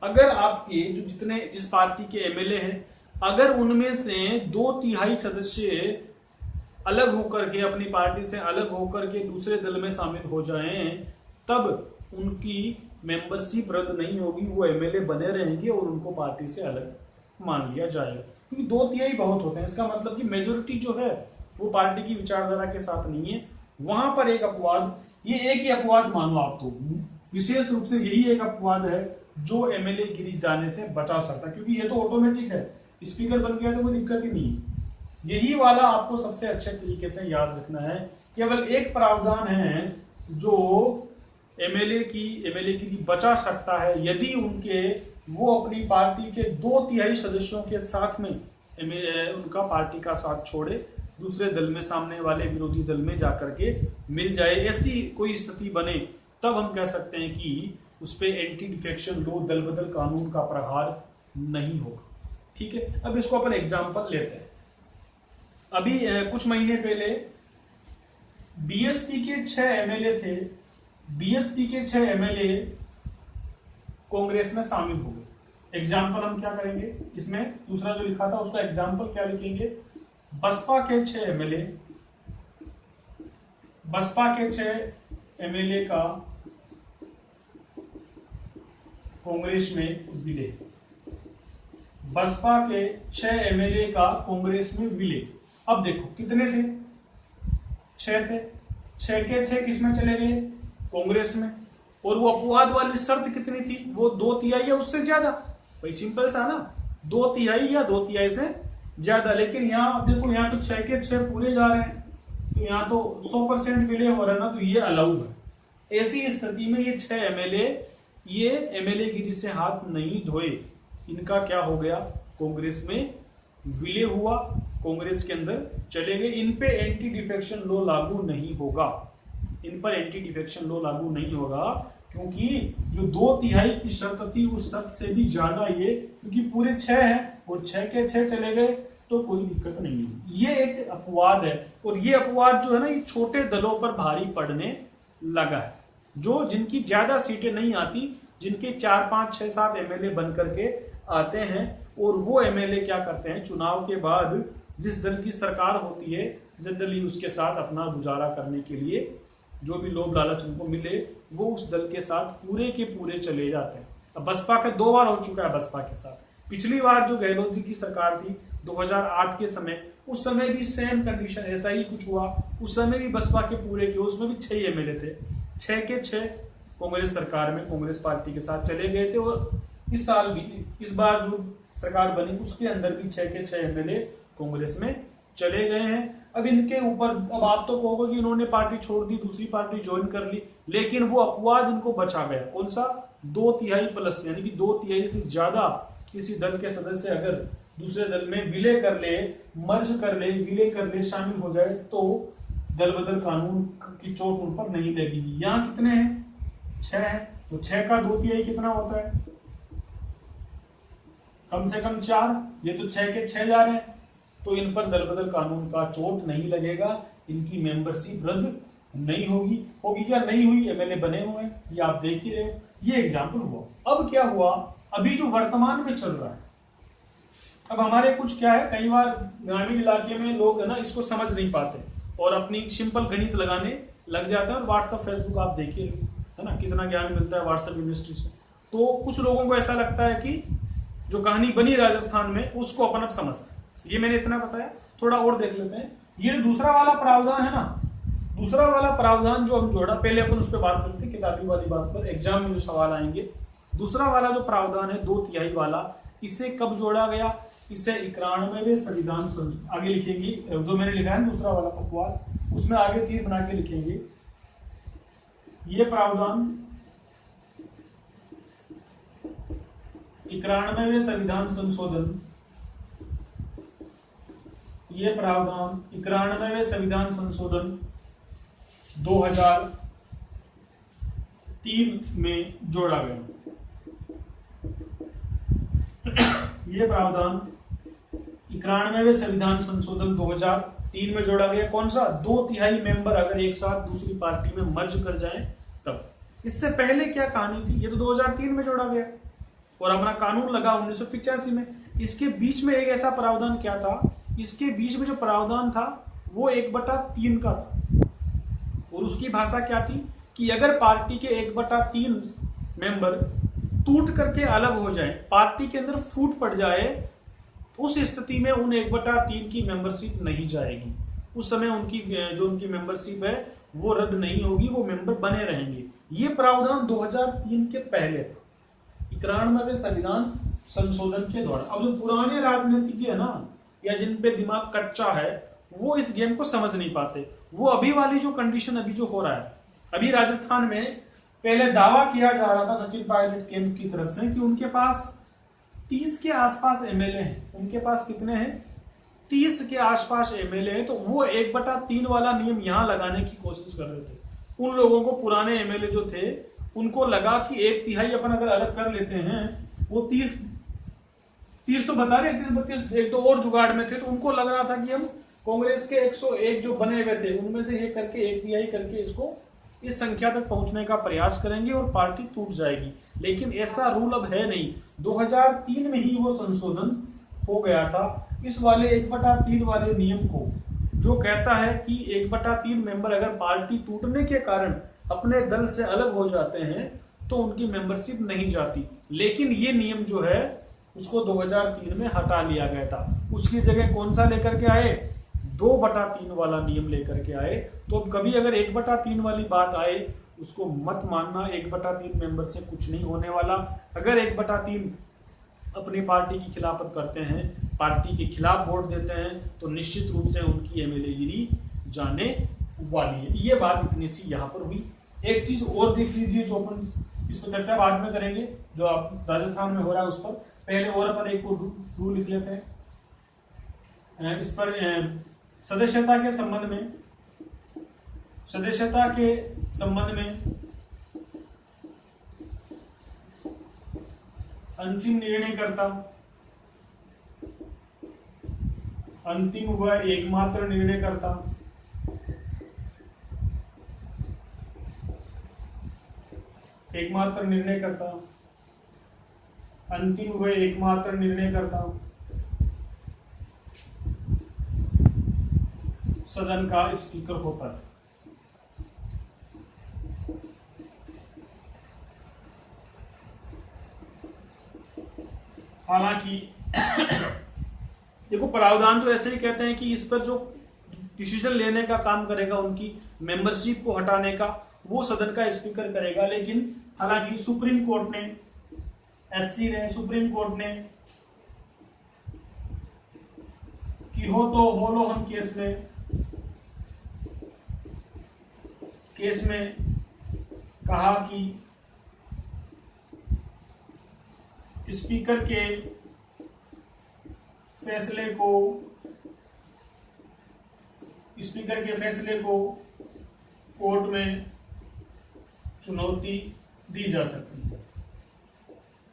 अगर आपके जो जिस पार्टी के एमएलए हैं, अगर उनमें से 2/3 सदस्य अलग होकर के, अपनी पार्टी से अलग होकर के दूसरे दल में शामिल हो जाएं, तब उनकी मेंबरशिप रद्द नहीं होगी, वो एमएलए बने रहेंगे और उनको पार्टी से अलग मान लिया जाएगा। क्योंकि 2/3 बहुत होते हैं, इसका मतलब कि मेजोरिटी जो है वो पार्टी की विचारधारा के साथ नहीं है। वहां पर एक अपवाद, ये एक ही अपवाद मान लो आप, तो विशेष रूप से यही एक अपवाद है जो एमएलए गिरी जाने से बचा सकता है, क्योंकि ये तो ऑटोमेटिक है, स्पीकर बन गया तो कोई दिक्कत ही नहीं है। यही वाला आपको सबसे अच्छे तरीके से याद रखना है। केवल एक प्रावधान है जो एमएलए की बचा सकता है, यदि वो अपनी पार्टी के 2/3 सदस्यों के साथ में उनका पार्टी का साथ छोड़े, दूसरे दल में, सामने वाले विरोधी दल में जाकर के मिल जाए। ऐसी कोई स्थिति बने तब हम कह सकते हैं कि उस पर एंटी डिफेक्शन लॉ, दल बदल कानून का प्रहार नहीं होगा। ठीक है, अब इसको अपन एग्जांपल लेते हैं। अभी कुछ महीने पहले बीएसपी के 6 एमएलए थे, बीएसपी के 6 एमएलए कांग्रेस में शामिल हो गए। एग्जाम्पल हम क्या करेंगे इसमें, दूसरा जो लिखा था उसका एग्जाम्पल क्या लिखेंगे, बसपा के 6 एमएलए, बसपा के 6 एमएलए का कांग्रेस में विलय, बसपा के 6 एमएलए का कांग्रेस में विलय। अब देखो कितने थे, 6 थे, 6 के 6 किसमें चले गए, कांग्रेस में। और वो अपवाद वाली शर्त कितनी थी, वो 2/3 या उससे ज्यादा। भाई सिंपल सा ना, 2/3 या 2/3 से ज्यादा। लेकिन यहाँ देखो, यहाँ तो 6 के 6 पूरे जा रहे हैं, तो यहाँ तो 100% विलय हो रहा है ना, तो ये अलाउड है। ऐसी स्थिति में ये 6 एमएलए ये एमएलए गिरी से हाथ नहीं धोए, इनका क्या हो गया, कांग्रेस में विलय हुआ, कांग्रेस के अंदर चले गए। इन पे एंटी डिफेक्शन लॉ लागू नहीं होगा, इन पर एंटी डिफेक्शन लॉ लागू नहीं होगा, क्योंकि जो 2/3 की शर्त थी उस शर्त से भी ज्यादा ये, क्योंकि पूरे 6 हैं और 6 के 6 चले गए तो कोई दिक्कत नहीं है। ये एक अपवाद है, और ये अपवाद जो है ना, ये छोटे दलों पर भारी पड़ने लगा है। जो जिनकी ज्यादा सीटें नहीं आती, जिनके 4, 5, 6, 7 एमएलए बन करके आते हैं, और वो एमएलए क्या करते हैं, चुनाव के बाद जिस दल की सरकार होती है जनरली उसके साथ अपना गुजारा करने के लिए जो भी लोभ लालच उनको मिले, वो उस दल के साथ पूरे के पूरे चले जाते हैं। अब बसपा का 2 बार हो चुका है बसपा के साथ। पिछली बार जो गहलोत जी की सरकार थी 2008 के समय, उस समय भी सेम कंडीशन, ऐसा ही कुछ हुआ। उस समय भी बसपा के पूरे के, उसमें भी 6 एमएलए थे, 6 के 6 कांग्रेस सरकार में कांग्रेस पार्टी के साथ चले गए थे। और इस साल भी, इस बार जो सरकार बनी उसके अंदर भी 6 के 6 एमएलए कांग्रेस में चले गए हैं। अब इनके ऊपर, अब आप तो कहोगे कि इन्होंने पार्टी छोड़ दी, दूसरी पार्टी ज्वाइन कर ली, लेकिन वो अपवाद इनको बचा गया। कौन सा, 2/3 प्लस, यानी कि 2/3 से ज्यादा किसी दल के सदस्य अगर दूसरे दल में विलय कर ले, मर्ज कर ले, विलय कर ले, शामिल हो जाए, तो दल बदल कानून की चोट उन पर नहीं लगेगी। यहाँ कितने हैं, 6 है, तो 6 का 2/3 कितना होता है, कम से कम 4। ये तो 6 के 6 जा रहे हैं, तो इन पर दल बदल कानून का चोट नहीं लगेगा, इनकी मेंबरशिप रद्द नहीं होगी। होगी क्या, नहीं हुई, एमएलए बने हुए हैं, ये आप देख ही रहे हो। ये एग्जाम्पल हुआ। अब क्या हुआ, अभी जो वर्तमान में चल रहा है, अब हमारे कुछ क्या है, कई बार ग्रामीण इलाके में लोग है ना इसको समझ नहीं पाते और अपनी सिंपल गणित लगाने लग जाते हैं। और व्हाट्सएप फेसबुक आप देखिए, है ना, कितना ज्ञान मिलता है व्हाट्सएप यूनिवर्सिटी से। तो कुछ लोगों को ऐसा लगता है कि जो कहानी बनी राजस्थान में उसको अपन अब समझते हैं। ये मैंने इतना बताया, थोड़ा और देख लेते हैं। ये दूसरा वाला प्रावधान है ना, दूसरा वाला प्रावधान जो हम जोड़ा, पहले अपन उस पर बात करते हैं किताबी वाली बात पर, एग्जाम में जो सवाल आएंगे। दूसरा वाला जो प्रावधान है 2/3 वाला, इसे कब जोड़ा गया, इसे 91वें संविधान संशोधन, आगे लिखेंगे जो मैंने लिखा है दूसरा वाला अपवाद, उसमें आगे तीर बना के लिखेंगे। ये प्रावधान 91वें संविधान संशोधन, ये प्रावधान 91वें संविधान संशोधन 2003 में जोड़ा गया। ये प्रावधान 91वें संविधान संशोधन 2003 में जोड़ा गया। कौन सा, 2/3 मेंबर अगर एक साथ दूसरी पार्टी में मर्ज कर जाएं तब। इससे पहले क्या कहानी थी, ये तो 2003 में जोड़ा गया और अपना कानून लगा 1985 में। इसके बीच में एक ऐसा प्रावधान क्या था, इसके बीच में जो प्रावधान था वो 1/3 का था, और उसकी भाषा क्या थी कि अगर पार्टी के 1/3 मेंबर टूट करके अलग हो जाए, पार्टी के अंदर फूट पड़ जाए, उस स्थिति में उन 1/3 की मेंबरशिप नहीं जाएगी। उस समय उनकी जो उनकी मेंबरशिप है वो रद्द नहीं होगी, वो मेंबर बने रहेंगे। ये प्रावधान 2003 के पहले था, 91वें संविधान संशोधन के दौरान। अब जो पुराने राजनीतिज्ञ है ना, या जिन पे दिमाग कच्चा है, वो इस गेम को समझ नहीं पाते। वो अभी वाली जो कंडीशन अभी जो हो रहा है, अभी राजस्थान में पहले दावा किया जा रहा था सचिन पायलट कैंप की तरफ से कि उनके पास 30 के आसपास एमएलए हैं। उनके पास कितने हैं, 30 के आसपास एमएलए हैं। तो वो 1/3 वाला नियम यहां लगाने की कोशिश कर रहे थे। उन लोगों को, पुराने एमएलए जो थे, उनको लगा कि 1/3 अपन अगर अलग कर लेते हैं, वो 30 तो बता रहे, 30-32 एक दो और जुगाड़ में थे, तो उनको लग रहा था कि हम कांग्रेस के 101 जो बने हुए थे उनमें से ये करके 1/3 करके इसको इस संख्या तक पहुंचने का प्रयास करेंगे और पार्टी टूट जाएगी। लेकिन ऐसा रूल अब है नहीं। 2003 में ही वो संशोधन हो गया था इस वाले 1/3 वाले नियम को, जो कहता है कि 1/3 मेंबर अगर पार्टी टूटने के कारण अपने दल से अलग हो जाते हैं तो उनकी मेंबरशिप नहीं जाती। लेकिन ये नियम जो है उसको 2003 में हटा लिया गया था। उसकी जगह कौन सा लेकर के आए? 2/3 वाला नियम लेकर के आए। तो अब कभी अगर 1/3 वाली बात आए उसको मत मानना, 1/3 मेंबर से कुछ नहीं होने वाला। अगर 1/3 अपनी पार्टी की खिलाफत करते हैं, पार्टी के खिलाफ वोट देते हैं, तो निश्चित रूप से उनकी एमएलए गिरी जाने वाली है। ये बात इतनी सी यहाँ पर हुई। एक चीज और देख लीजिए जो अपन इस पर चर्चा बाद में करेंगे, जो आप राजस्थान में हो रहा है उस पर। पहले और अपन एक रूल लिख लेते हैं इस पर। सदस्यता के संबंध में, सदस्यता के संबंध में अंतिम निर्णयकर्ता, अंतिम व एकमात्र निर्णयकर्ता एकमात्र निर्णयकर्ता अंतिम व एकमात्र निर्णयकर्ता सदन का स्पीकर होता है। हालांकि देखो प्रावधान तो ऐसे ही कहते हैं कि इस पर जो डिसीजन लेने का काम करेगा, उनकी मेंबरशिप को हटाने का, वो सदन का स्पीकर करेगा। लेकिन हालांकि सुप्रीम कोर्ट ने, एससी ने, सुप्रीम कोर्ट ने किहोतो होलोहन केस में कहा कि स्पीकर के फैसले को कोर्ट में चुनौती दी जा सकती है।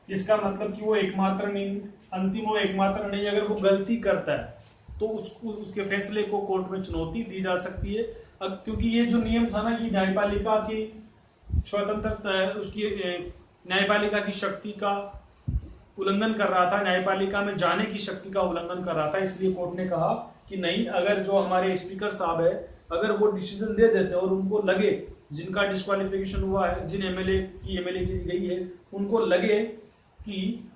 इसका मतलब कि वो एकमात्र नहीं, अंतिम वो एकमात्र नहीं, अगर वो गलती करता है तो उसके फैसले को कोर्ट में चुनौती दी जा सकती है। क्योंकि ये जो नियम था ना, ये न्यायपालिका की स्वतंत्रता, उसकी न्यायपालिका की शक्ति का उल्लंघन कर रहा था, न्यायपालिका में जाने की शक्ति का उल्लंघन कर रहा था। इसलिए कोर्ट ने कहा कि नहीं, अगर जो हमारे स्पीकर साहब है, अगर वो डिसीजन दे देते हैं और उनको लगे, जिनका डिस्क्वालिफिकेशन हुआ है, जिन एमएलए की गई है, उनको लगे कि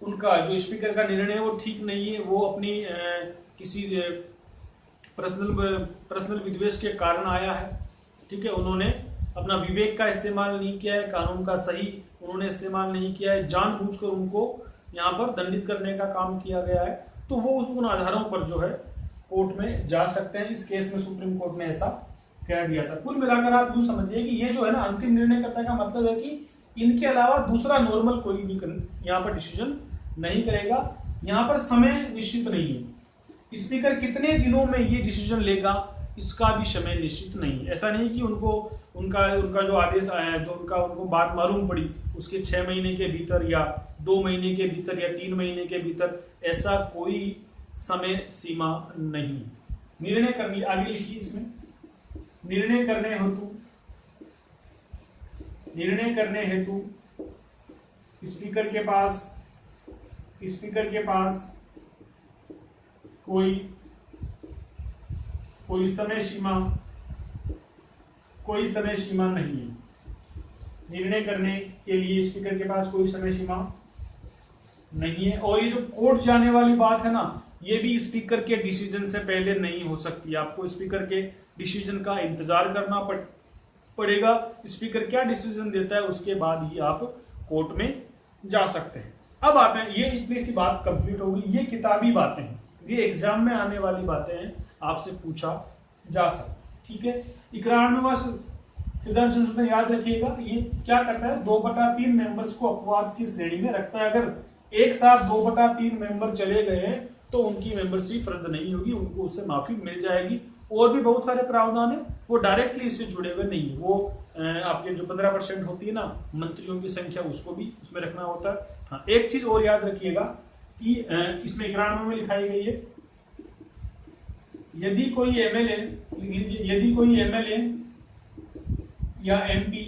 उनका जो स्पीकर का निर्णय है वो ठीक नहीं है, वो अपनी किसी पर्सनल विद्वेष के कारण आया है, ठीक है, उन्होंने अपना विवेक का इस्तेमाल नहीं किया है, कानून का सही उन्होंने इस्तेमाल नहीं किया है, जानबूझकर उनको यहाँ पर दंडित करने का काम किया गया है, तो वो उन आधारों पर जो है कोर्ट में जा सकते हैं। इस केस में सुप्रीम कोर्ट ने ऐसा कह दिया था। कुल मिलाकर आप यूं समझिए कि ये जो है ना, अंतिम निर्णयकर्ता का मतलब है कि इनके अलावा दूसरा नॉर्मल कोई भी यहाँ पर डिसीजन नहीं करेगा। यहाँ पर समय निश्चित नहीं है, स्पीकर कितने दिनों में ये डिसीजन लेगा इसका भी समय निश्चित नहीं है। ऐसा नहीं कि उनका जो आदेश आया है, जो उनको बात मालूम पड़ी, उसके 6 महीने के भीतर या 2 महीने के भीतर या 3 महीने के भीतर, ऐसा कोई समय सीमा नहीं। निर्णय करने, आगे लिखिए इसमें, निर्णय करने हेतु स्पीकर के पास कोई समय सीमा नहीं है। निर्णय करने के लिए स्पीकर के पास कोई समय सीमा नहीं है। और ये जो कोर्ट जाने वाली बात है ना, ये भी स्पीकर के डिसीजन से पहले नहीं हो सकती। आपको स्पीकर के डिसीजन का इंतजार करना पड़ेगा। स्पीकर क्या डिसीजन देता है उसके बाद ही आप कोर्ट में जा सकते हैं। अब आते हैं, ये इतनी सी बात कंप्लीट होगी। ये किताबी बातें हैं, ये एग्जाम में आने वाली बातें हैं, आपसे पूछा जा सकता, ठीक है। 91वां संविधान संशोधन याद रखिएगा, ये क्या करता है, 2/3 मेंबर्स को अपवाद की श्रेणी में रखता है। अगर एक साथ 2/3 मेंबर चले गए तो उनकी मेंबरशिप रद्द नहीं होगी, उनको उससे माफी मिल जाएगी। और भी बहुत सारे प्रावधान है, वो डायरेक्टली इससे जुड़े हुए नहीं है। वो आपके जो 15% होती है ना मंत्रियों की संख्या, उसको भी उसमें रखना होता है। हाँ, एक चीज और याद रखिएगा कि इसमें 91 में लिखाई गई है, यदि कोई एमएलए या एमपी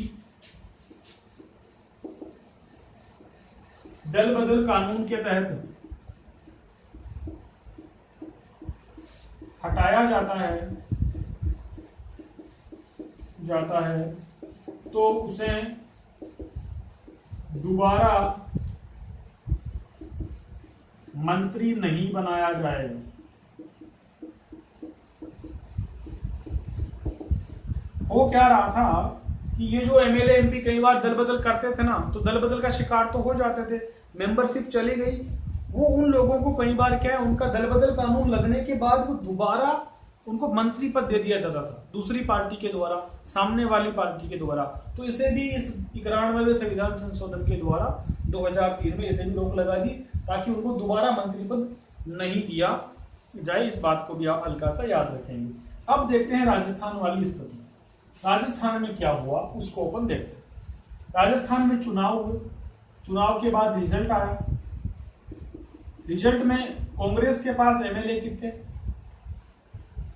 दल बदल कानून के तहत हटाया जाता है तो उसे दोबारा मंत्री नहीं बनाया जाएगा। हो क्या रहा था कि ये जो एमएलए एमपी कई बार दल बदल करते थे ना, तो दल बदल का शिकार तो हो जाते थे, मेंबरशिप चली गई। वो उन लोगों को कई बार क्या है, उनका दल बदल कानून लगने के बाद वो दोबारा उनको मंत्री पद दे दिया जाता था दूसरी पार्टी के द्वारा, सामने वाली पार्टी के द्वारा। तो इसे भी इस 91वें संविधान संशोधन के द्वारा 2003 में इसे भी रोक लगा दी, ताकि उनको दोबारा मंत्री पद नहीं दिया जाए। इस बात को भी आप हल्का सा याद रखेंगे। अब देखते हैं राजस्थान वाली स्थिति। राजस्थान में क्या हुआ उसको अपन देखते हैं। राजस्थान में चुनाव हुए, चुनाव के बाद रिजल्ट आया। रिजल्ट में कांग्रेस के पास एमएलए कितने,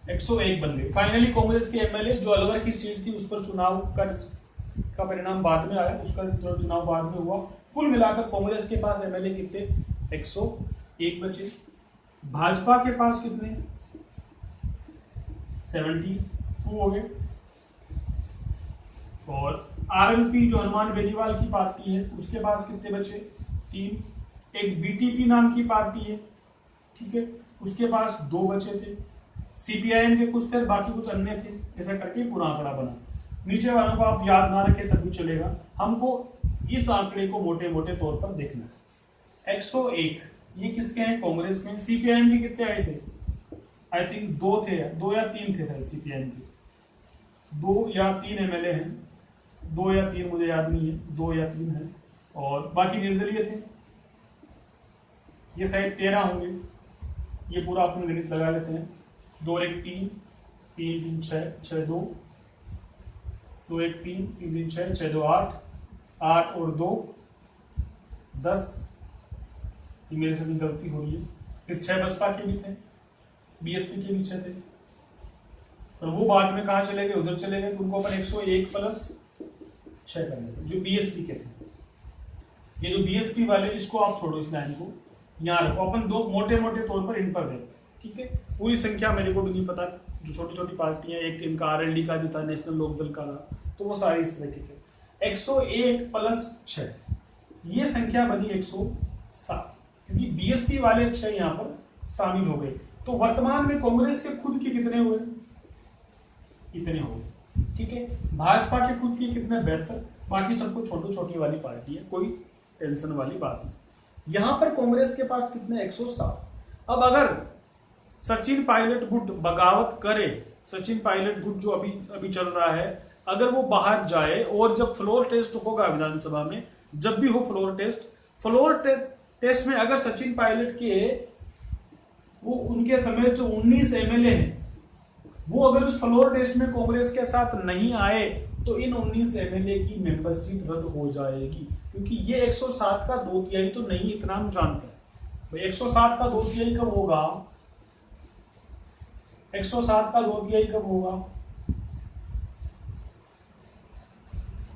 101 बन गए। फाइनली कांग्रेस के एमएलए जो अलवर की सीट थी उस पर चुनाव का परिणाम बाद में आया, उसका चुनाव बाद में हुआ। कुल मिलाकर कांग्रेस के पास एमएलए कितने, 101 बचे। भाजपा के पास कितने, 72 हो गए। और आरएलपी जो हनुमान बेनीवाल की पार्टी है उसके पास कितने बचे, 3। एक बीटीपी नाम की पार्टी है, ठीक है, उसके पास 2 बचे थे। सीपीआईएम के कुछ थे, बाकी कुछ अन्य थे। ऐसा करके पूरा आंकड़ा बना। नीचे वालों को आप याद ना रखें तब भी चलेगा, हमको इस आंकड़े को मोटे मोटे तौर पर देखना है। 101 ये किसके हैं, कांग्रेस के। सीपीआईएम के कितने आए थे, आई थिंक 2 थे, 2 या 3 थे शायद सीपीआईएम के। 2 या 3 एमएलए हैं, 2 या 3 मुझे याद नहीं है, 2 या 3 है। और बाकी निर्दलीय थे, ये शायद 13 होंगे। ये पूरा अपन गणित लगा लेते हैं। 2 और 1 3, 3 3 6 6 2, 2 1 3, 3 3 6 6 2 8, 8 और 2 10। ये मेरे से भी गलती हो रही है। फिर 6 बसपा के भी थे, बीएसपी के भी 6 थे, पर वो बाद में कहाँ चले गए, उधर चले गए। उनको अपन 101 प्लस 6 करेंगे जो बीएसपी के थे। ये जो बीएसपी वाले, इसको आप छोड़ो, इस लाइन को यहाँ रखो। अपन 2 मोटे मोटे तौर पर इन पर देखते हैं, ठीक है। पूरी संख्या मेरे को भी नहीं पता, जो छोटी छोटी पार्टियां, एक इनका आरएलडी का भी था, नेशनल लोकदल का था, तो वो सारे इस तरह के थे। 101 प्लस 6 ये संख्या बनी 107, क्योंकि बीएसपी वाले 6 यहाँ पर शामिल हो गए। तो वर्तमान में कांग्रेस के खुद के कितने हुए, इतने हो गए, ठीक है। भाजपा के खुद के कितने, 72। बाकी सबको छोटी छोटी वाली पार्टी है, कोई टेंशन वाली बात नहीं। यहां पर कांग्रेस के पास कितने, 107। अब अगर सचिन पायलट गुट बगावत करे, सचिन पायलट गुट जो अभी चल रहा है, अगर वो बाहर जाए और जब फ्लोर टेस्ट होगा विधानसभा में, जब भी हो फ्लोर टेस्ट में अगर सचिन पायलट के वो उनके समय जो 19 एमएलए हैं, वो अगर उस फ्लोर टेस्ट में कांग्रेस के साथ नहीं आए, तो इन 19 एमएलए की मेंबरशिप रद्द हो जाएगी। क्योंकि ये 107 का 2/3 तो नहीं, इतना हम जानते हैं भाई। 107 का 2/3 कब होगा, 107 का 2/3 कब होगा,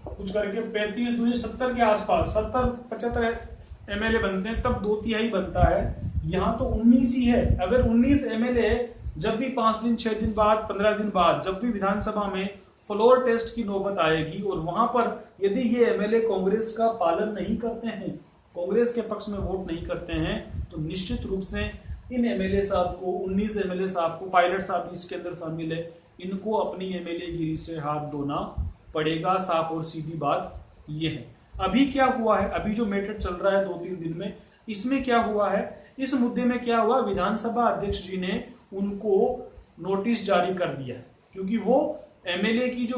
कुछ करके 35 दूनी 70 के आसपास, 70-75 एमएलए बनते हैं, तब 2/3 बनता है। यहां तो 19 ही है। अगर 19 एमएलए जब भी 5 दिन 6 दिन बाद 15 दिन बाद जब भी विधानसभा में फ्लोर टेस्ट की नौबत आएगी, और वहां पर यदि ये एमएलए कांग्रेस का पालन नहीं करते हैं, कांग्रेस के पक्ष में वोट नहीं करते हैं, तो निश्चित रूप से इन एमएलए साहब को, 19 एमएलए साहब को, पायलट साहब इसके अंदर शामिल है, इनको अपनी एमएलए गिरी से हाथ धोना पड़ेगा। साफ और सीधी बात ये है। अभी क्या हुआ है, अभी जो मैटर चल रहा है 2-3 दिन में, इसमें क्या हुआ है, इस मुद्दे में क्या हुआ, विधानसभा अध्यक्ष जी ने उनको नोटिस जारी कर दिया है। क्योंकि वो एमएलए की जो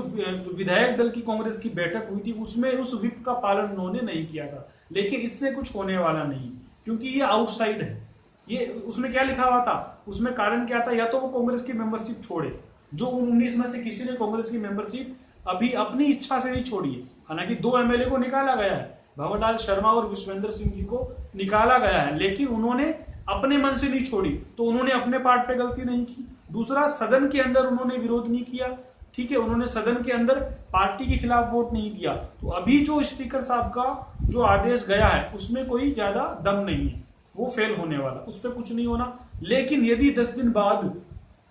विधायक दल की कांग्रेस की बैठक हुई थी, उसमें उस व्हिप का पालन उन्होंने नहीं किया था। लेकिन इससे कुछ होने वाला नहीं, क्योंकि ये आउटसाइड है। ये उसमें क्या लिखा हुआ था, उसमें कारण क्या था, या तो वो कांग्रेस की मेंबरशिप छोड़े, जो 19 में से किसी ने कांग्रेस की मेंबरशिप अभी अपनी इच्छा से नहीं छोड़ी है। हालांकि 2 एमएलए को निकाला गया है, भंवरलाल शर्मा और विश्वेंद्र सिंह जी को निकाला गया है, लेकिन उन्होंने अपने मन से नहीं छोड़ी, तो उन्होंने अपने पार्ट पे गलती नहीं की। दूसरा, सदन के अंदर उन्होंने विरोध नहीं किया, ठीक है, उन्होंने सदन के अंदर पार्टी के खिलाफ वोट नहीं दिया। तो अभी जो स्पीकर साहब का जो आदेश गया है, उसमें कोई ज्यादा दम नहीं है, वो फेल होने वाला, उस पर कुछ नहीं होना। लेकिन यदि 10 दिन बाद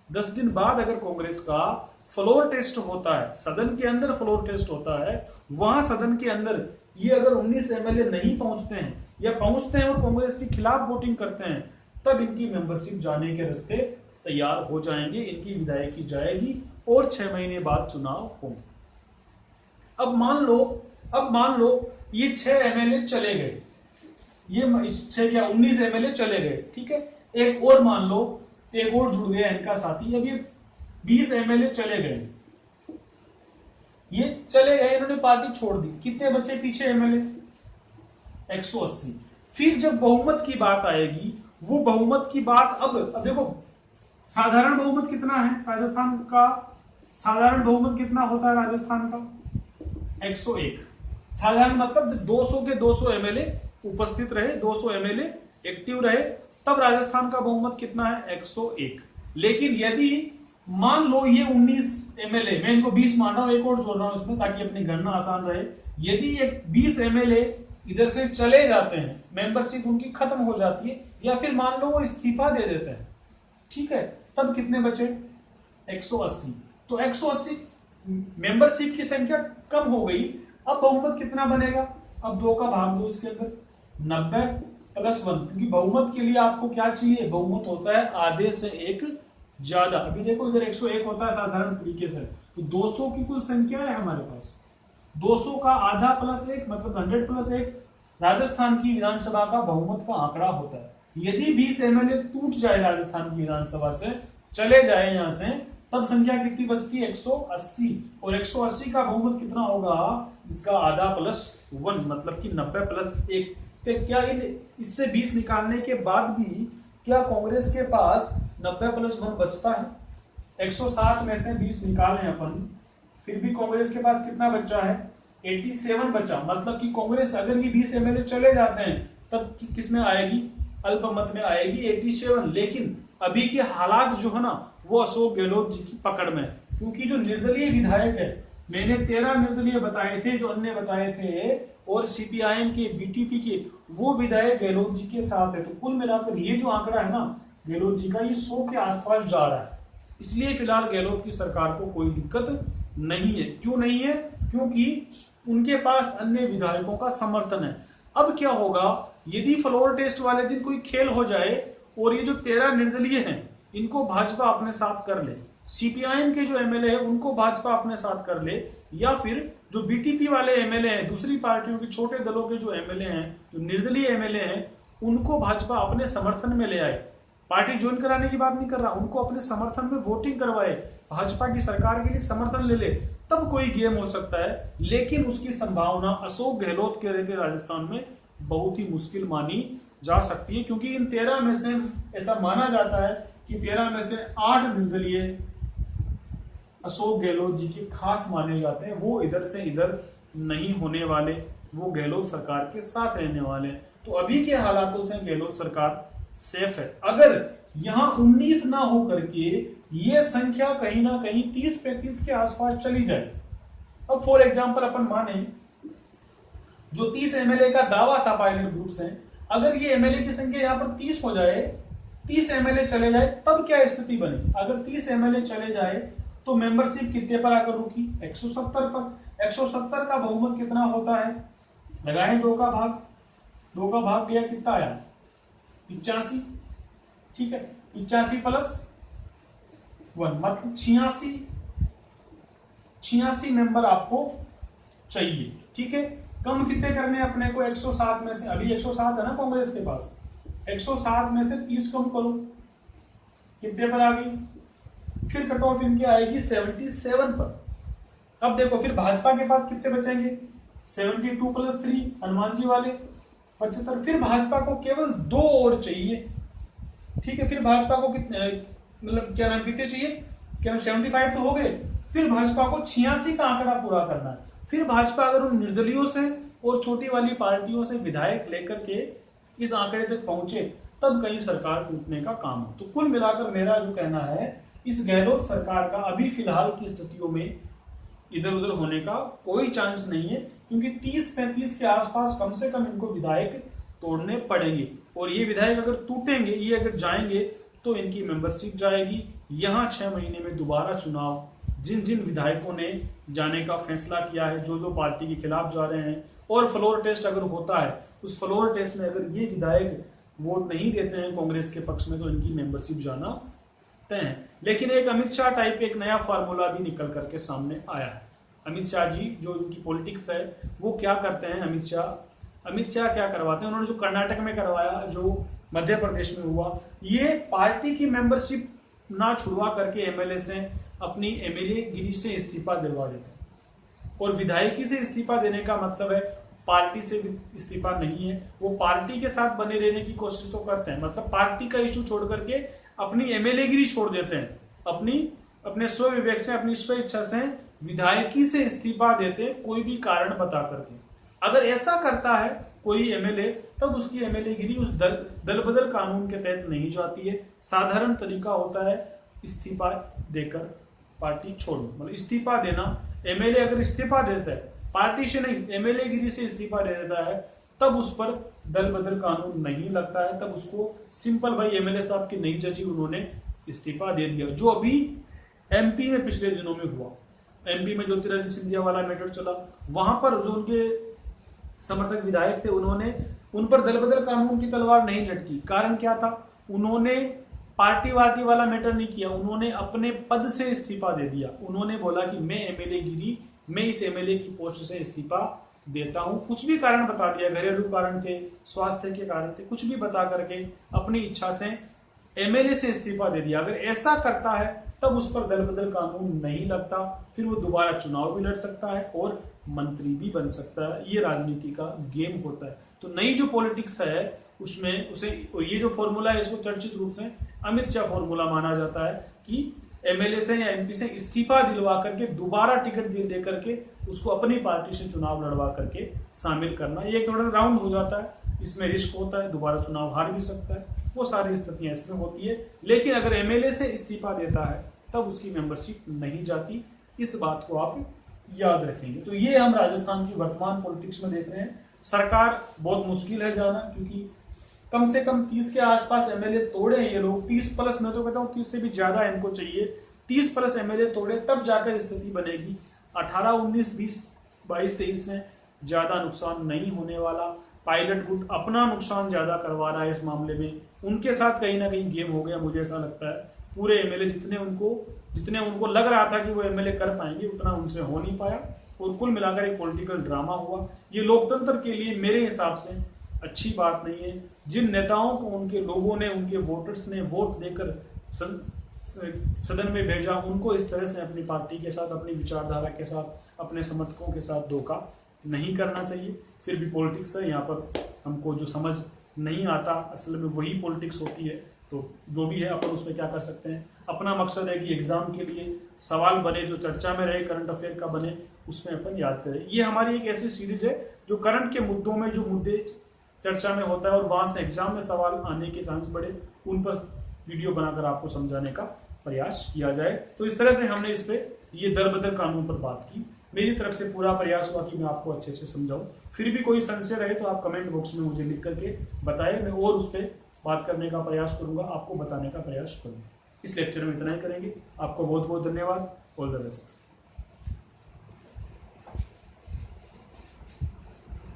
10 दिन बाद अगर कांग्रेस का फ्लोर टेस्ट होता है, सदन के अंदर फ्लोर टेस्ट होता है, वहां सदन के अंदर ये अगर 19 एमएलए नहीं पहुंचते हैं या पहुंचते हैं और कांग्रेस के खिलाफ वोटिंग करते हैं, तब इनकी मेंबरशिप जाने के रास्ते तैयार हो जाएंगे, इनकी विदाई की जाएगी और 6 महीने बाद चुनाव होंगे। अब मान लो ये 6 एमएलए चले गए, ये 19 एमएलए चले गए, ठीक है। एक और मान लो, एक और जुड़ गया इनका साथी, अब ये 20 एमएलए चले गए, ये चले गए, इन्होंने पार्टी छोड़ दी, कितने बचे पीछे एमएलए? 180। फिर जब बहुमत की बात आएगी, वो बहुमत की बात अब देखो, साधारण बहुमत कितना है राजस्थान का? साधारण बहुमत कितना होता है राजस्थान का? 101। साधारण मतलब 200 के 200 एमएलए उपस्थित रहे, 200 एमएलए एक्टिव रहे, तब राजस्थान का बहुमत कितना है? 101। लेकिन यदि मान लो ये 19 एमएलए, मैं इनको 20 मान रहा हूं, एक और जोड़ रहा हूं इसमें ताकि अपनी गणना आसान रहे, यदि ये 20 एमएलए इधर से चले जाते हैं, मेंबरशिप उनकी खत्म हो जाती है, या फिर मान लो वो इस्तीफा दे देते हैं, ठीक है, तब कितने बचे? 180। तो 180 मेंबरशिप की संख्या कम हो गई, अब बहुमत कितना बनेगा? अब 2 का भाग दो इसके अंदर, 90 + 1, क्योंकि बहुमत के लिए आपको क्या चाहिए? बहुमत होता है आधे से एक ज्यादा। अभी देखो इधर 101 होता है साधारण तरीके से, तो 200 की कुल संख्या है हमारे पास, 200 का आधा + 1 मतलब 100 + 1 राजस्थान की विधानसभा का बहुमत का आंकड़ा होता है। यदि 20 एमएलए टूट जाए राजस्थान की विधानसभा से, चले जाए यहां से, तब संख्या कितनी बचती है? 180। और 180 का बहुमत कितना होगा? इसका आधा + 1 मतलब कि 90 + 1। तो क्या इससे 20 निकालने के बाद भी क्या कांग्रेस के पास 90 + 1 बचता है? 160 में से 20 निकालें अपन, फिर भी कांग्रेस के पास कितना बचा है? 87 बचा। मतलब कि कांग्रेस अगर ये 20 एमएलए चले जाते हैं, तब किस में आएगी? अल्पमत में आएगी, 87। लेकिन अभी के हालात जो है ना, वो अशोक गहलोत जी की पकड़ में, क्योंकि जो निर्दलीय विधायक है, मैंने 13 निर्दलीय बताए थे, जो अन्य बताए थे, और सीपीआईएम के, बीटीपी के, वो विधायक गहलोत जी के साथ है। तो कुल मिलाकर ये जो आंकड़ा है ना गहलोत जी का, ये 100 के आसपास जा रहा है। इसलिए फिलहाल गहलोत की सरकार को कोई दिक्कत नहीं है। क्यों नहीं है? क्योंकि उनके पास अन्य विधायकों का समर्थन है। अब क्या होगा यदि फ्लोर टेस्ट वाले दिन कोई खेल हो जाए और ये जो 13 निर्दलीय हैं, इनको भाजपा अपने साथ कर ले, सीपीआईएम के जो एमएलए हैं उनको भाजपा अपने साथ कर ले, या फिर जो बीटीपी वाले एमएलए हैं, दूसरी पार्टियों के छोटे दलों के जो एमएलए हैं, जो निर्दलीय एमएलए हैं, उनको भाजपा अपने समर्थन में ले आए। पार्टी ज्वाइन कराने की बात नहीं कर रहा, उनको अपने समर्थन में वोटिंग करवाए, भाजपा की सरकार के लिए समर्थन ले ले, तब कोई गेम हो सकता है। लेकिन उसकी संभावना अशोक गहलोत के रहते राजस्थान में बहुत ही मुश्किल मानी जा सकती है, क्योंकि इन 13 में से ऐसा माना जाता है कि 13 में से 8 निर्दलीय अशोक गहलोत जी के खास माने जाते हैं। वो इधर से इधर नहीं होने वाले, वो गहलोत सरकार के साथ रहने वाले। तो अभी के हालातों से गहलोत सरकार सेफ है। अगर यहां 19 ना हो करके ये संख्या कहीं ना कहीं 30-35 के आसपास चली जाए, अब फॉर एग्जांपल अपन माने जो 30 एमएलए का दावा था पायलट ग्रुप से, अगर ये एमएलए की संख्या यहां पर 30 हो जाए, 30 एमएलए चले जाए, तब क्या स्थिति बनी? अगर 30 एमएलए चले जाए तो मेंबरशिप कितने पर आकर रुकी? 170 पर। 170 का बहुमत कितना होता है? लगाएं 2 का भाग, 2 का भाग गया, कितना आया? 85। ठीक है, 85 + 1 मतलब 86 मेंबर आपको चाहिए। ठीक है, कम कितने करने अपने को? 107 में से, अभी 107 है ना कांग्रेस के पास, 107 में से 30 कम करो, कितने पर आ गई? फिर कट ऑफ इनकी आएगी 77 पर। अब देखो फिर भाजपा के पास कितने बचेंगे? 72 + 3 हनुमान जी वाले 75। फिर भाजपा को केवल 2 और चाहिए। ठीक है, फिर भाजपा को कितने, मतलब क्या नाम, कितने चाहिए? क्या नाम, 75 तो हो गए। फिर भाजपा को 86 का आंकड़ा पूरा करना है। फिर भाजपा अगर उन निर्दलियों से और छोटी वाली पार्टियों से विधायक लेकर के इस आंकड़े तक पहुंचे, तब कहीं सरकार टूटने का काम हो। तो कुल मिलाकर मेरा जो कहना है, इस गहलोत सरकार का अभी फिलहाल की स्थितियों में इधर उधर होने का कोई चांस नहीं है, क्योंकि 30-35 के आसपास कम से कम इनको विधायक तोड़ने पड़ेंगे। और ये विधायक अगर टूटेंगे, ये अगर जाएंगे, तो इनकी मेंबरशिप जाएगी, यहाँ 6 महीने में दोबारा चुनाव, जिन जिन विधायकों ने जाने का फैसला किया है, जो जो पार्टी के खिलाफ जा रहे हैं, और फ्लोर टेस्ट अगर होता है, उस फ्लोर टेस्ट में अगर ये विधायक वोट नहीं देते हैं कांग्रेस के पक्ष में, तो इनकी मेंबरशिप जाना तय है। लेकिन एक अमित शाह टाइप एक नया फार्मूला भी निकल करके सामने आया है। अमित शाह जी, जो उनकी पॉलिटिक्स है, वो क्या करते हैं, अमित शाह क्या करवाते हैं, उन्होंने जो कर्नाटक में करवाया, जो मध्य प्रदेश में हुआ, ये पार्टी की मेंबरशिप ना छुड़वा करके एमएलए से अपनी एमएलए गिरी से इस्तीफा दिलवा देते हैं। और विधायकी से इस्तीफा देने का मतलब है पार्टी से इस्तीफा नहीं है, वो पार्टी के साथ बने रहने की कोशिश तो करते हैं, मतलब पार्टी का इशू छोड़ करके अपनी एमएलए गिरी छोड़ देते हैं, अपने स्व विवेक से, अपनी स्व इच्छा से विधायकी से इस्तीफा देते हैं, कोई भी कारण बता करके। अगर ऐसा करता है कोई एमएलए, तब उसकी एमएलए गिरी उस दल बदल कानून के तहत नहीं जाती है। साधारण तरीका होता है इस्तीफा देकर पार्टी छोड़ो, मतलब इस्तीफा देना। एमएलए अगर इस्तीफा देता है, पार्टी से नहीं, एमएलए गिरी से इस्तीफा दे देता है, तब उस पर दल बदल कानून नहीं लगता है। तब उसको सिंपल, भाई एमएलए साहब की नहीं जची, उन्होंने इस्तीफा दे दिया। जो अभी एमपी में पिछले दिनों में हुआ, एमपी में ज्योतिरादित्य सिंधिया वाला मैटर चला, वहां पर जो उनके समर्थक विधायक थे, उन्होंने उन पर दल बदल कानून की तलवार नहीं लटकी। कारण क्या था, उन्होंने पार्टी वार्टी वाला मैटर नहीं किया, उन्होंने अपने पद से इस्तीफा दे दिया। उन्होंने बोला कि मैं एमएलए गिरी, मैं इस एमएलए की पोस्ट से इस्तीफा देता हूं। कुछ भी कारण बता दिया, घरेलू कारण थे, स्वास्थ्य के कारण थे, कुछ भी बता करके अपनी इच्छा से एमएलए से इस्तीफा दे दिया। अगर ऐसा करता है तब उस पर दल बदल कानून नहीं लगता, फिर वो दोबारा चुनाव भी लड़ सकता है और मंत्री भी बन सकता है। ये राजनीति का गेम होता है। तो नई जो पॉलिटिक्स है उसमें उसे, ये जो फॉर्मूला है, इसको चर्चित रूप से अमित शाह फॉर्मूला माना जाता है कि एमएलए से या एमपी से इस्तीफा दिलवा करके दोबारा टिकट दे करके उसको अपनी पार्टी से चुनाव लड़वा करके शामिल करना। ये एक थोड़ा सा राउंड हो जाता है, इसमें रिस्क होता है, दोबारा चुनाव हार भी सकता है, वो सारी स्थितियां इसमें होती है। लेकिन अगर एमएलए से इस्तीफा देता है तब उसकी मेंबरशिप नहीं जाती। इस बात को आप याद रखेंगे। तो ये हम राजस्थान की वर्तमान पॉलिटिक्स में देख रहे हैं। सरकार बहुत मुश्किल है जाना, क्योंकि कम से कम 30 के आसपास एमएलए तोड़े हैं ये लोग, 30 प्लस, मैं तो कहता हूँ 30 से भी ज्यादा इनको चाहिए। 30 प्लस एमएलए तोड़े, तब जाकर स्थिति बनेगी। 18, 19, 20, 22, 23 में ज्यादा नुकसान नहीं होने वाला। पायलट गुट अपना नुकसान ज्यादा करवा रहा है इस मामले में, उनके साथ कहीं ना कहीं गेम हो गया, मुझे ऐसा लगता है। पूरे एमएलए जितने उनको लग रहा था कि वो एमएलए कर पाएंगे, उतना उनसे हो नहीं पाया, और कुल मिलाकर एक पॉलिटिकल ड्रामा हुआ। ये लोकतंत्र के लिए मेरे हिसाब से अच्छी बात नहीं है। जिन नेताओं को उनके लोगों ने, उनके वोटर्स ने वोट देकर सदन में भेजा, उनको इस तरह से अपनी पार्टी के साथ, अपनी विचारधारा के साथ, अपने समर्थकों के साथ धोखा नहीं करना चाहिए। फिर भी पॉलिटिक्स है, यहाँ पर हमको जो समझ नहीं आता असल में वही पॉलिटिक्स होती है। तो जो भी है अपन उसमें क्या कर सकते हैं, अपना मकसद है कि एग्जाम के लिए सवाल बने, जो चर्चा में रहे, करंट अफेयर का बने, उसमें अपन याद करें। ये हमारी एक ऐसी सीरीज है जो करंट के मुद्दों में, जो मुद्दे चर्चा में होता है और वहां से एग्जाम में सवाल आने के चांस बढ़े, उन पर वीडियो बनाकर आपको समझाने का प्रयास किया जाए। तो इस तरह से हमने इस पे ये दल बदल कानून पर बात की। मेरी तरफ से पूरा प्रयास हुआ कि मैं आपको अच्छे से समझाऊं। फिर भी कोई संशय रहे तो आप कमेंट बॉक्स में मुझे लिख करके बताएं, मैं और उस पर बात करने का प्रयास करूंगा, आपको बताने का प्रयास करूंगा। इस लेक्चर में इतना ही करेंगे। आपको बहुत बहुत धन्यवाद। All the best.